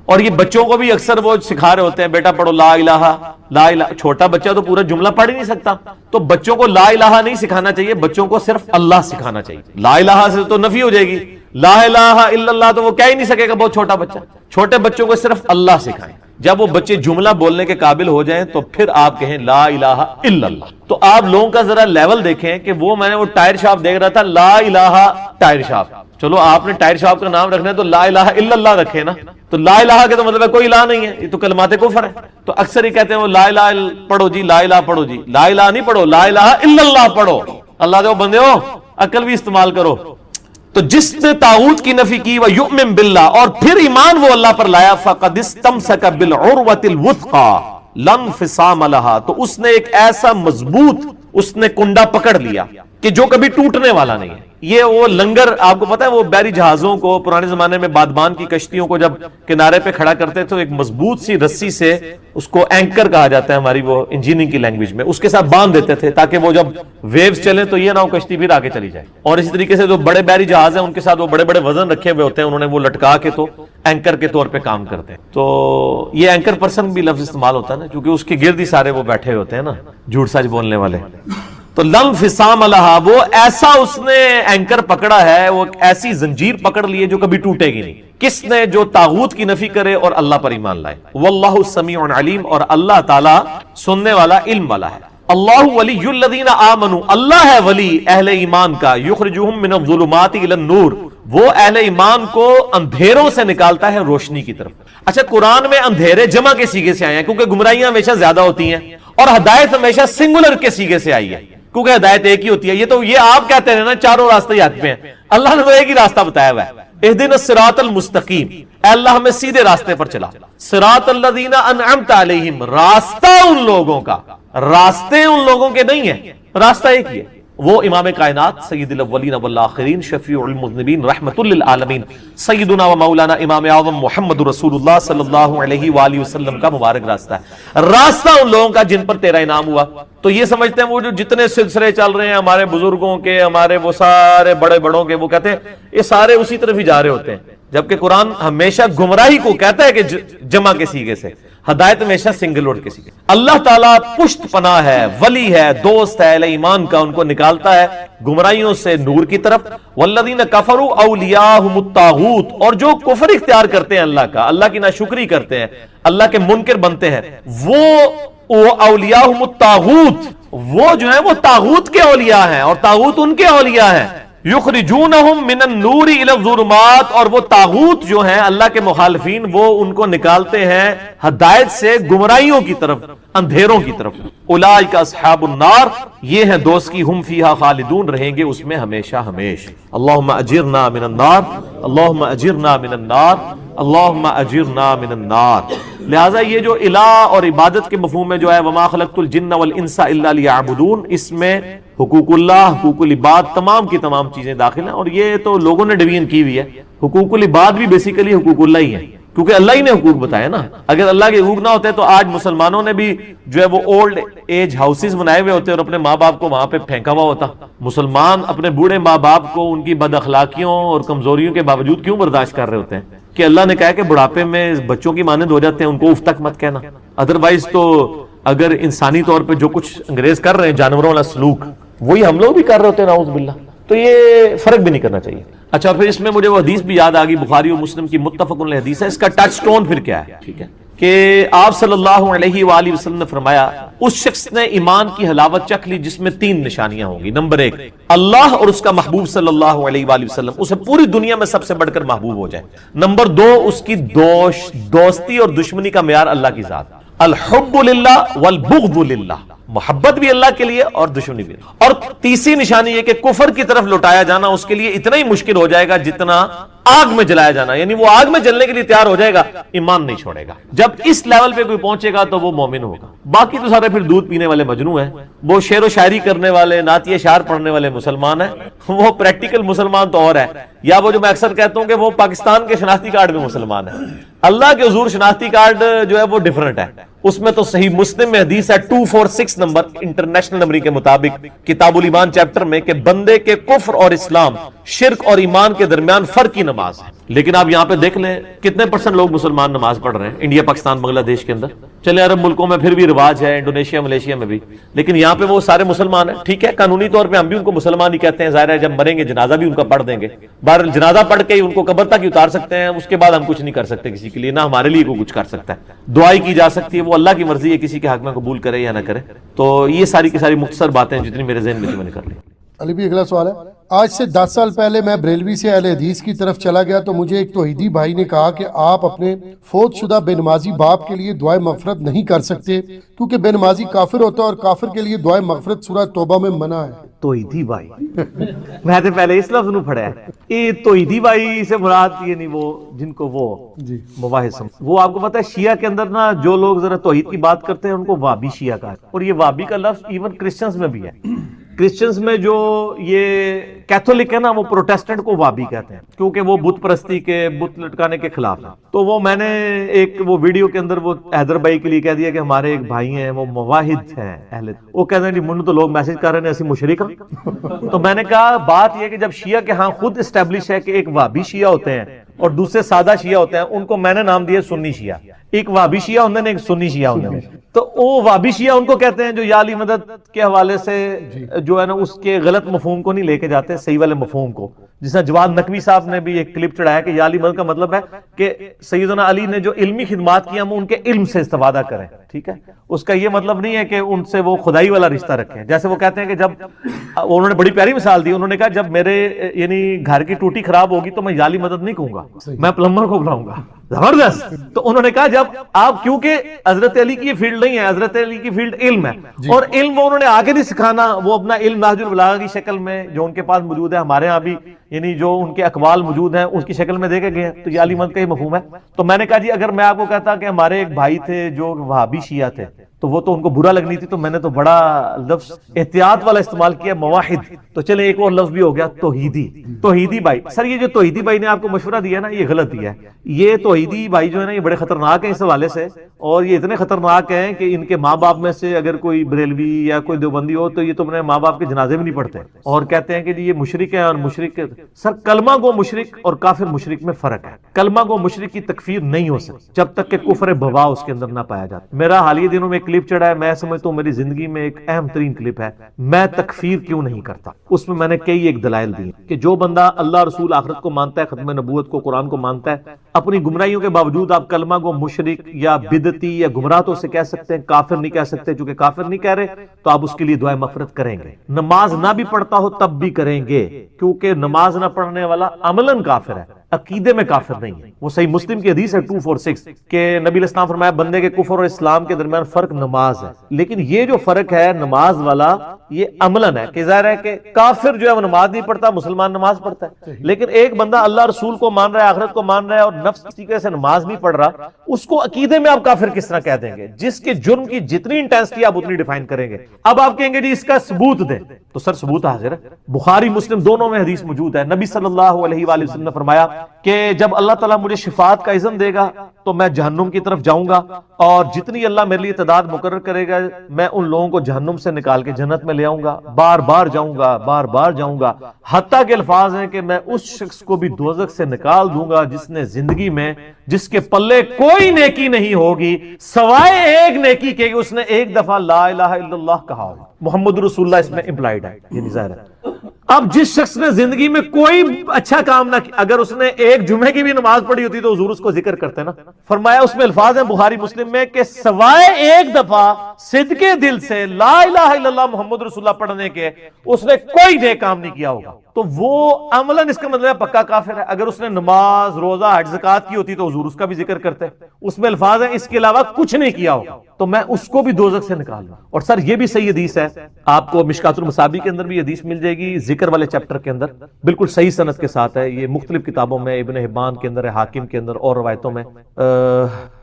اور یہ بچوں کو بھی اکثر وہ سکھا رہے ہوتے ہیں، بیٹا پڑھو لا الہ لا الہ. چھوٹا بچہ تو پورا جملہ پڑھ ہی نہیں سکتا، تو بچوں کو لا الہ نہیں سکھانا چاہیے، بچوں کو صرف اللہ سکھانا چاہیے. لا الہ سے تو نفی ہو جائے گی، لا الہ الا اللہ تو وہ کہہ ہی نہیں سکے گا بہت چھوٹا بچہ. چھوٹے بچوں کو صرف اللہ سکھائیں. جب وہ بچے جملہ بولنے کے قابل ہو جائیں تو پھر آپ کہیں لا الہ الا اللہ. تو آپ لوگوں کا ذرا لیول دیکھیں کہ وہ میں نے وہ ٹائر شاپ دیکھ رہا تھا، لا الہ ٹائر شاپ. چلو آپ نے ٹائر شاپ کا نام رکھنا ہے تو لا الہ الا اللہ رکھے نا. تو لا الہ کے تو مطلب ہے کوئی الہ نہیں ہے، یہ تو کلمات کفر ہے. تو اکثر ہی کہتے ہیں وہ لا الہ پڑھو جی، لا الہ پڑھو جی. لا الہ نہیں پڑھو، لا الہ الا اللہ پڑھو. اللہ دے بندے ہو، عقل بھی استعمال کرو. تو جس نے طاغوت کی نفی کی وَيُؤْمِن بِاللَّهِ، اور پھر ایمان وہ اللہ پر لایا، فَقَدِ اسْتَمْسَكَ بِالْعُرْوَةِ الْوُثْقَى لَا انفِصَامَ لَهَا، تو اس نے ایک ایسا مضبوط اس نے کنڈا پکڑ لیا کہ جو کبھی ٹوٹنے والا نہیں ہے. یہ وہ لنگر آپ کو پتا ہے، وہ بحری جہازوں کو پرانے زمانے میں بادبان کی کشتیوں کو جب کنارے پہ کھڑا کرتے تو ایک مضبوط سی رسی سے اس کو اینکر کہا جاتا ہے ہماری وہ انجینئرنگ کی لینگویج میں، اس کے ساتھ باندھ دیتے تھے تاکہ وہ جب ویوز چلیں تو یہ نہ ہو کشتی پھر آگے چلی جائے. اور اسی طریقے سے جو بڑے بحری جہاز ہیں ان کے ساتھ وہ بڑے بڑے وزن رکھے ہوئے ہوتے ہیں، انہوں نے وہ لٹکا کے تو اینکر کے طور پہ کام کرتے ہیں. تو یہ اینکر پرسن بھی لفظ استعمال ہوتا ہے نا، کیونکہ اس کے گرد ہی سارے وہ بیٹھے ہوتے ہیں نا جھوٹ سچ بولنے والے. تو لم فسام لہا، وہ ایسا اس نے اینکر پکڑا ہے، وہ ایسی زنجیر پکڑ لی ہے جو کبھی ٹوٹے گی نہیں. کس نے؟ جو طاغوت کی نفی کرے اور اللہ پر ایمان لائے. واللہ سمیع علیم، اور اللہ تعالی سننے والا علم والا ہے. اللہ ولی الذین آمنوا، اللہ ہے ولی اہل ایمان کا. یخرجہم من الظلمات الی النور، وہ اہل ایمان کو اندھیروں سے نکالتا ہے روشنی کی طرف. اچھا، قرآن میں اندھیرے جمع کے سیغے سے آئے ہیں کیونکہ گمراہیاں ہمیشہ زیادہ ہوتی ہیں، اور ہدایت ہمیشہ سنگولر کے سیغے سے آئی ہے کیونکہ ہدایت ایک ہی ہوتی ہے. یہ آپ کہتے ہیں نا چاروں راستے حق پہ ہیں، اللہ نے تو ایک ہی راستہ بتایا ہوا ہے. اہدنا الصراط المستقیم، اے اللہ ہمیں سیدھے راستے پر چلا. صراط الذین انعمت علیہم، راستہ ان لوگوں کا، راستے ان لوگوں کے نہیں ہیں، راستہ ایک ہی ہے. وہ امام کائنات سید الاولین والآخرین شفیع المذنبین رحمت للعالمین سیدنا و مولانا امام اعظم محمد رسول اللہ صلی اللہ علیہ وآلہ وسلم کا مبارک راستہ ہے. راستہ ان لوگوں کا جن پر تیرا انعام ہوا. تو یہ سمجھتے ہیں وہ جو جتنے سلسلے چل رہے ہیں ہمارے بزرگوں کے، ہمارے وہ سارے بڑے بڑوں کے، وہ کہتے ہیں یہ سارے اسی طرف ہی جا رہے ہوتے ہیں، جبکہ قرآن ہمیشہ گمراہی کو کہتا ہے کہ جمع کے سیغے سے، ہدایت ہمیشہ سنگل ورڈ کے سیغے. اللہ تعالیٰ پشت پناہ ہے، ولی ہے، دوست ہے اہل ایمان کا، ان کو نکالتا ہے گمراہیوں سے نور کی طرف. والذین کفروا اولیاءہم الطاغوت، اور جو کفر اختیار کرتے ہیں اللہ کا، اللہ کی ناشکری کرتے ہیں، اللہ کے منکر بنتے ہیں، وہ اولیاءہم الطاغوت، وہ جو ہیں وہ طاغوت کے اولیاء ہیں اور طاغوت ان کے اولیاء ہیں. یخرجونہم من النور الی الظلمات، اور وہ طاغوت جو ہیں اللہ کے مخالفین، وہ ان کو نکالتے ہیں ہدایت سے گمراہیوں کی طرف، اندھیروں کی طرف. اولئک اصحاب النار، یہ ہیں دوست کی، ہم فیہا خالدون، رہیں گے اس میں ہمیشہ ہمیشہ. اللہم اجرنا من النار، اللہم اجرنا من النار، اللہم اجرنا من النار. لہٰذا یہ جو الہ اور عبادت کے مفہوم میں جو ہے وما خلقت الجن والانس الا لیعبدون، اس میں حقوق اللہ، حقوق العباد، تمام کی تمام چیزیں داخل ہیں. اور یہ تو لوگوں نے ڈویژن کی ہوئی ہے، حقوق العباد بھی بیسیکلی حقوق اللہ ہی ہیں کیونکہ اللہ ہی نے حقوق بتایا نا. اگر اللہ کے حقوق نہ ہوتے تو آج مسلمانوں نے بھی جو ہے وہ اولڈ ایج ہاؤسز بنائے ہوئے ہوتے اور اپنے ماں باپ کو وہاں پہ پھینکا ہوا ہوتا. مسلمان اپنے بوڑھے ماں باپ کو ان کی بد اخلاقیوں اور کمزوریوں کے باوجود کیوں برداشت کر رہے ہوتے ہیں؟ کہ اللہ نے کہا کہ بڑھاپے میں بچوں کی مانند ہو جاتے ہیں، ان کو اف تک مت کہنا. ادروائز تو اگر انسانی طور پہ جو کچھ انگریز کر رہے ہیں جانوروں والا سلوک، وہی ہم لوگ بھی کر رہے ہوتے ہیں نعوذ باللہ. تو یہ فرق بھی نہیں کرنا چاہیے. اچھا، پھر اس میں مجھے وہ حدیث بھی یاد آ گئی، بخاری اور مسلم کی متفق علیہ حدیث ہے. اس کا ٹچ سٹون پھر کیا ہے؟ ٹھیک ہے کہ آپ صلی اللہ علیہ وآلہ وسلم نے فرمایا اس شخص نے ایمان کی حلاوت چکھ لی جس میں 3 نشانیاں ہوں گی. نمبر 1، اللہ اور اس کا محبوب صلی اللہ علیہ وآلہ وسلم اسے پوری دنیا میں سب سے بڑھ کر محبوب ہو جائے. نمبر 2، اس کی دوستی اور دشمنی کا معیار اللہ کی ذات، الحب للہ والبغض للہ، محبت بھی اللہ کے لیے اور دشمنی بھی. اور تیسری نشانی یہ کہ کفر کی طرف لوٹایا جانا اس کے لیے اتنا ہی مشکل ہو جائے گا جتنا آگ میں جلایا جانا، یعنی وہ آگ میں جلنے کے لیے تیار ہو جائے گا، ایمان نہیں چھوڑے گا. جب اس لیول پہ کوئی پہنچے گا تو وہ مومن ہوگا. باقی تو سارے پھر دودھ پینے والے مجنو ہیں، وہ شعر و شاعری کرنے والے، نعتیہ اشعار پڑھنے والے مسلمان ہیں، وہ پریکٹیکل مسلمان تو اور ہے. یا وہ جو میں اکثر کہتا ہوں کہ وہ پاکستان کے شناختی کارڈ میں مسلمان ہیں، اللہ کے حضور شناختی کارڈ جو ہے وہ ڈیفرنٹ ہے. اس میں تو صحیح مسلم میں حدیث ہے 246 نمبر انٹرنیشنل نمبر کے مطابق کتاب الایمان چیپٹر میں کہ بندے کے کفر اور اسلام، شرک اور ایمان کے درمیان فرق کی نماز ہے. لیکن آپ یہاں پہ دیکھ لیں کتنے % لوگ مسلمان نماز پڑھ رہے ہیں انڈیا، پاکستان، بنگلہ دیش کے اندر. چلے عرب ملکوں میں پھر بھی رواج ہے، انڈونیشیا، ملیشیا میں بھی، لیکن یہاں پہ وہ سارے مسلمان ہیں. ٹھیک ہے، قانونی طور پہ ہم بھی ان کو مسلمان ہی کہتے ہیں، ظاہر ہے جب مریں گے جنازہ بھی ان کا پڑھ دیں گے. بہرحال جنازہ پڑھ کے ہی ان کو قبر تک ہی اتار سکتے ہیں، اس کے بعد ہم کچھ نہیں کر سکتے کسی کے لیے، نہ ہمارے لیے کوئی کچھ کر سکتا ہے. دعائی کی جا سکتی ہے، وہ اللہ کی مرضی ہے کسی کے حق میں قبول کرے یا نہ کرے. تو یہ ساری کی ساری مختصر باتیں جتنی میرے ذہن میں تھی میں نے کر لی. علی بھی اگلا سوال ہے، آج سے 10 سال پہلے میں بریلوی سے اہل حدیث کی طرف چلا گیا تو مجھے ایک توحیدی بھائی نے کہا کہ آپ اپنے فوت شدہ بے نمازی باپ کے لیے دعائے مغفرت نہیں کر سکتے کیونکہ بے نمازی کافر ہوتا ہے اور کافر کے لیے دعائے مغفرت سورہ توبہ میں منع ہے. توحیدی بھائی میں تو پہلے اس لفظ نو پڑھا ہے. یہ توحیدی بھائی سے مراد یہ نہیں وہ جن کو وہ مباحث، وہ آپ کو پتا ہے شیعہ کے اندر نا جو لوگ ذرا توحید کی بات کرتے ہیں ان کو وابی شیعہ کہا ہے، اور یہ وابی کا لفظ ایون کرسچنز میں بھی ہے. کرسچنز میں جو یہ کیتھولک ہے نا وہ پروٹیسٹنٹ کو وابی کہتے ہیں کیونکہ وہ بت پرستی کے بت لٹکانے کے خلاف ہیں. تو وہ میں نے ایک وہ ویڈیو کے اندر وہ حیدر بھائی کے لیے کہہ دیا کہ ہمارے ایک بھائی ہیں وہ موحد ہیں اہل, وہ کہتے ہیں جی منو تو لوگ میسج کر رہے ہیں ایسی مشرک. تو میں نے کہا بات یہ کہ جب شیعہ کے ہاں خود اسٹیبلش ہے کہ ایک وابی شیعہ ہوتے ہیں اور دوسرے سادہ شیعہ ہوتے ہیں, ان کو میں نے نام دیا سنی شیعہ. ایک وابی شیعہ ہوتے ہیں ایک سنی شیعہ ہوتے ہیں. تو وہ وابی شیعہ ان کو کہتے ہیں جو یا علی مدد کے حوالے سے جو ہے نا اس کے غلط مفہوم کو نہیں لے کے جاتے, صحیح والے مفہوم کو. جس طرح جواد نقوی صاحب نے بھی ایک کلپ چڑھایا کہ یا علی مدد کا مطلب ہے کہ سیدنا علی نے جو علمی خدمات کی ہم ان کے علم سے استفادہ کریں. ٹھیک ہے, اس کا یہ مطلب نہیں ہے کہ ان سے وہ خدائی والا رشتہ رکھیں. جیسے وہ کہتے ہیں کہ جب انہوں نے بڑی پیاری مثال دی, انہوں نے کہا جب میرے یعنی گھر کی ٹوٹی خراب ہوگی تو میں یا علی مدد نہیں کہوں گا, میں پلمبر کو بلاؤں گا. زبردست. تو انہوں نے کہا جب آپ, کیونکہ حضرت علی کی یہ فیلڈ نہیں ہے, حضرت علی کی فیلڈ علم ہے, اور علم وہ انہوں نے آگے نہیں سکھانا, وہ اپنا علم نہج البلاغہ کی شکل میں جو ان کے پاس موجود ہے, ہمارے ہاں بھی یعنی جو ان کے اقوال موجود ہیں اس کی شکل میں دے کے گئے ہیں. تو یہ علی مدد کا ہی مفہوم ہے. تو میں نے کہا جی اگر میں آپ کو کہتا کہ ہمارے ایک بھائی تھے جو وہابی شیعہ تھے تو وہ تو ان کو برا لگنی تھی, تو میں نے تو بڑا لفظ احتیاط والا استعمال کیا, موحد. تو چلے ایک اور لفظ بھی ہو گیا توحیدی. توحیدی بھائی, سر یہ جو توحیدی بھائی نے آپ کو مشورہ دیا نا یہ غلط دیا ہے. یہ توحیدی بھائی جو ہے نا یہ بڑے خطرناک ہیں اس حوالے سے, اور یہ اتنے خطرناک ہیں کہ ان کے ماں باپ میں سے اگر کوئی بریلوی یا کوئی دیوبندی ہو تو یہ تو اپنے ماں باپ کے جنازے میں نہیں پڑھتے, اور کہتے ہیں کہ جی یہ مشرک ہے اور مشرک. سر کلمہ گو مشرک اور کافر مشرک میں فرق ہے. کلمہ گو مشرک کی تکفیر نہیں ہو سکتی جب تک کہ کفر بوا اس کے اندر نہ پایا جاتا. میرا حالیہ دنوں میں ایک کلپ چڑھا ہے, میں سمجھتا ہوں میری زندگی میں ایک اہم ترین کلپ ہے, میں تکفیر کیوں نہیں کرتا. اس میں نے کئی ایک دلائل دی کہ جو بندہ اللہ رسول آخرت کو مانتا ہے, ختم نبوت کو, قرآن کو مانتا ہے, اپنی گمراہیوں کے باوجود آپ کلمہ گو مشرک یا بدعتی یا گمراہ تو اسے کہہ سکتے ہیں, کافر نہیں کہہ سکتے. چونکہ کافر نہیں کہہ رہے تو آپ اس کے لیے دعائے مغفرت کریں گے. نماز نہ بھی پڑھتا ہو تب بھی کریں گے, کیونکہ نماز نہ پڑھنے والا عملاً کافر ہے, عقیدے میں کافر نہیں ہے. وہ صحیح مسلم کی حدیث ہے 246 کہ نبی علیہ السلام فرمایا بندے کے کفر اور اسلام کے درمیان فرق نماز ہے. لیکن یہ جو فرق ہے نماز والا یہ عملاً ہے, کہ ظاہر ہے کہ کافر جو ہے وہ نماز نہیں پڑھتا, مسلمان نماز پڑھتا ہے. لیکن ایک بندہ اللہ رسول کو مان رہا ہے, آخرت کو مان رہا ہے, اور نفس کسی طریقے سے نماز نہیں پڑھ رہا, اس کو عقیدے میں آپ کافر کس طرح کہہ دیں گے؟ جس کے جرم کی جتنی انٹینسٹی آپ اتنی ڈیفائن کریں گے. اب آپ کہیں گے جی اس کا ثبوت دیں, تو سر ثبوت حاضر ہے, بخاری مسلم دونوں میں حدیث موجود ہے. نبی صلی اللہ علیہ وآلہ وسلم نے فرمایا کہ جب اللہ تعالیٰ مجھے شفاعت کا اذن دے گا تو میں جہنم کی طرف جاؤں گا, اور جتنی اللہ میرے لیے تعداد مقرر کرے گا میں ان لوگوں کو جہنم سے نکال کے جنت میں لے آؤں گا, بار بار جاؤں گا, بار بار جاؤں گا, حتیٰ کہ الفاظ ہیں کہ میں اس شخص کو بھی دوزخ سے نکال دوں گا جس نے زندگی میں, جس کے پلے کوئی نیکی نہیں ہوگی سوائے ایک نیکی کے کہ اس نے ایک دفعہ لا الہ الا اللہ کہا ہوگا. محمد رسول اللہ اس میں امپلائیڈ ہے, یعنی ظاہر ہے. اب جس شخص نے زندگی میں کوئی اچھا کام نہ کیا, اگر اس نے ایک جمعے کی بھی نماز پڑھی ہوتی تو حضور اس کو ذکر کرتے نا. فرمایا اس میں الفاظ ہیں بخاری مسلم میں کہ سوائے ایک دفعہ صدقے دل سے لا الہ الا اللہ محمد رسول اللہ پڑھنے کے اس نے کوئی نیک کام نہیں کیا ہوگا. تو وہ عملاً اس کا مطلب ہے پکا کافر ہے. اگر اس نے نماز, روزہ, حج, زکات کی ہوتی تو حضور اس کا بھی ذکر کرتے. اس میں الفاظ ہیں اس کے علاوہ کچھ نہیں کیا ہوگا تو میں اس کو بھی دوزخ سے نکال لوں. اور سر یہ بھی صحیح حدیث ہے, آپ کو مشکات المصابیح کے اندر بھی حدیث مل جائے گی, ذکر والے چیپٹر کے اندر بالکل صحیح سند کے ساتھ ہے. یہ مختلف کتابوں میں, ابن حبان کے اندر ہے, حاکم کے اندر, اور روایتوں میں,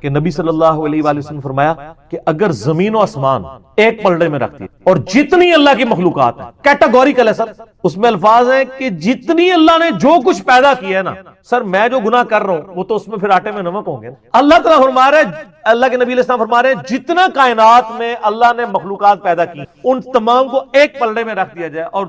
کہ نبی صلی اللہ علیہ وآلہ وسلم فرمایا کہ اگر زمین و آسمان ایک پلڑے میں رکھتی ہے اور جتنی اللہ کی مخلوقات ہیں, کیٹاگوریکل ہے سر, اس میں الفاظ ہیں کہ جتنی اللہ نے جو کچھ پیدا کیا ہے نا, سر میں جو گناہ کر رہا ہوں وہ تو اس میں پھر آٹے میں نمک ہوں گے. اللہ تعالیٰ فرما رہے ہیں, اللہ کے نبی علیہ السلام فرما رہے ہیں جتنا کائنات میں اللہ نے مخلوقات پیدا کی ان تمام کو ایک پلڑے میں رکھ دیا جائے اور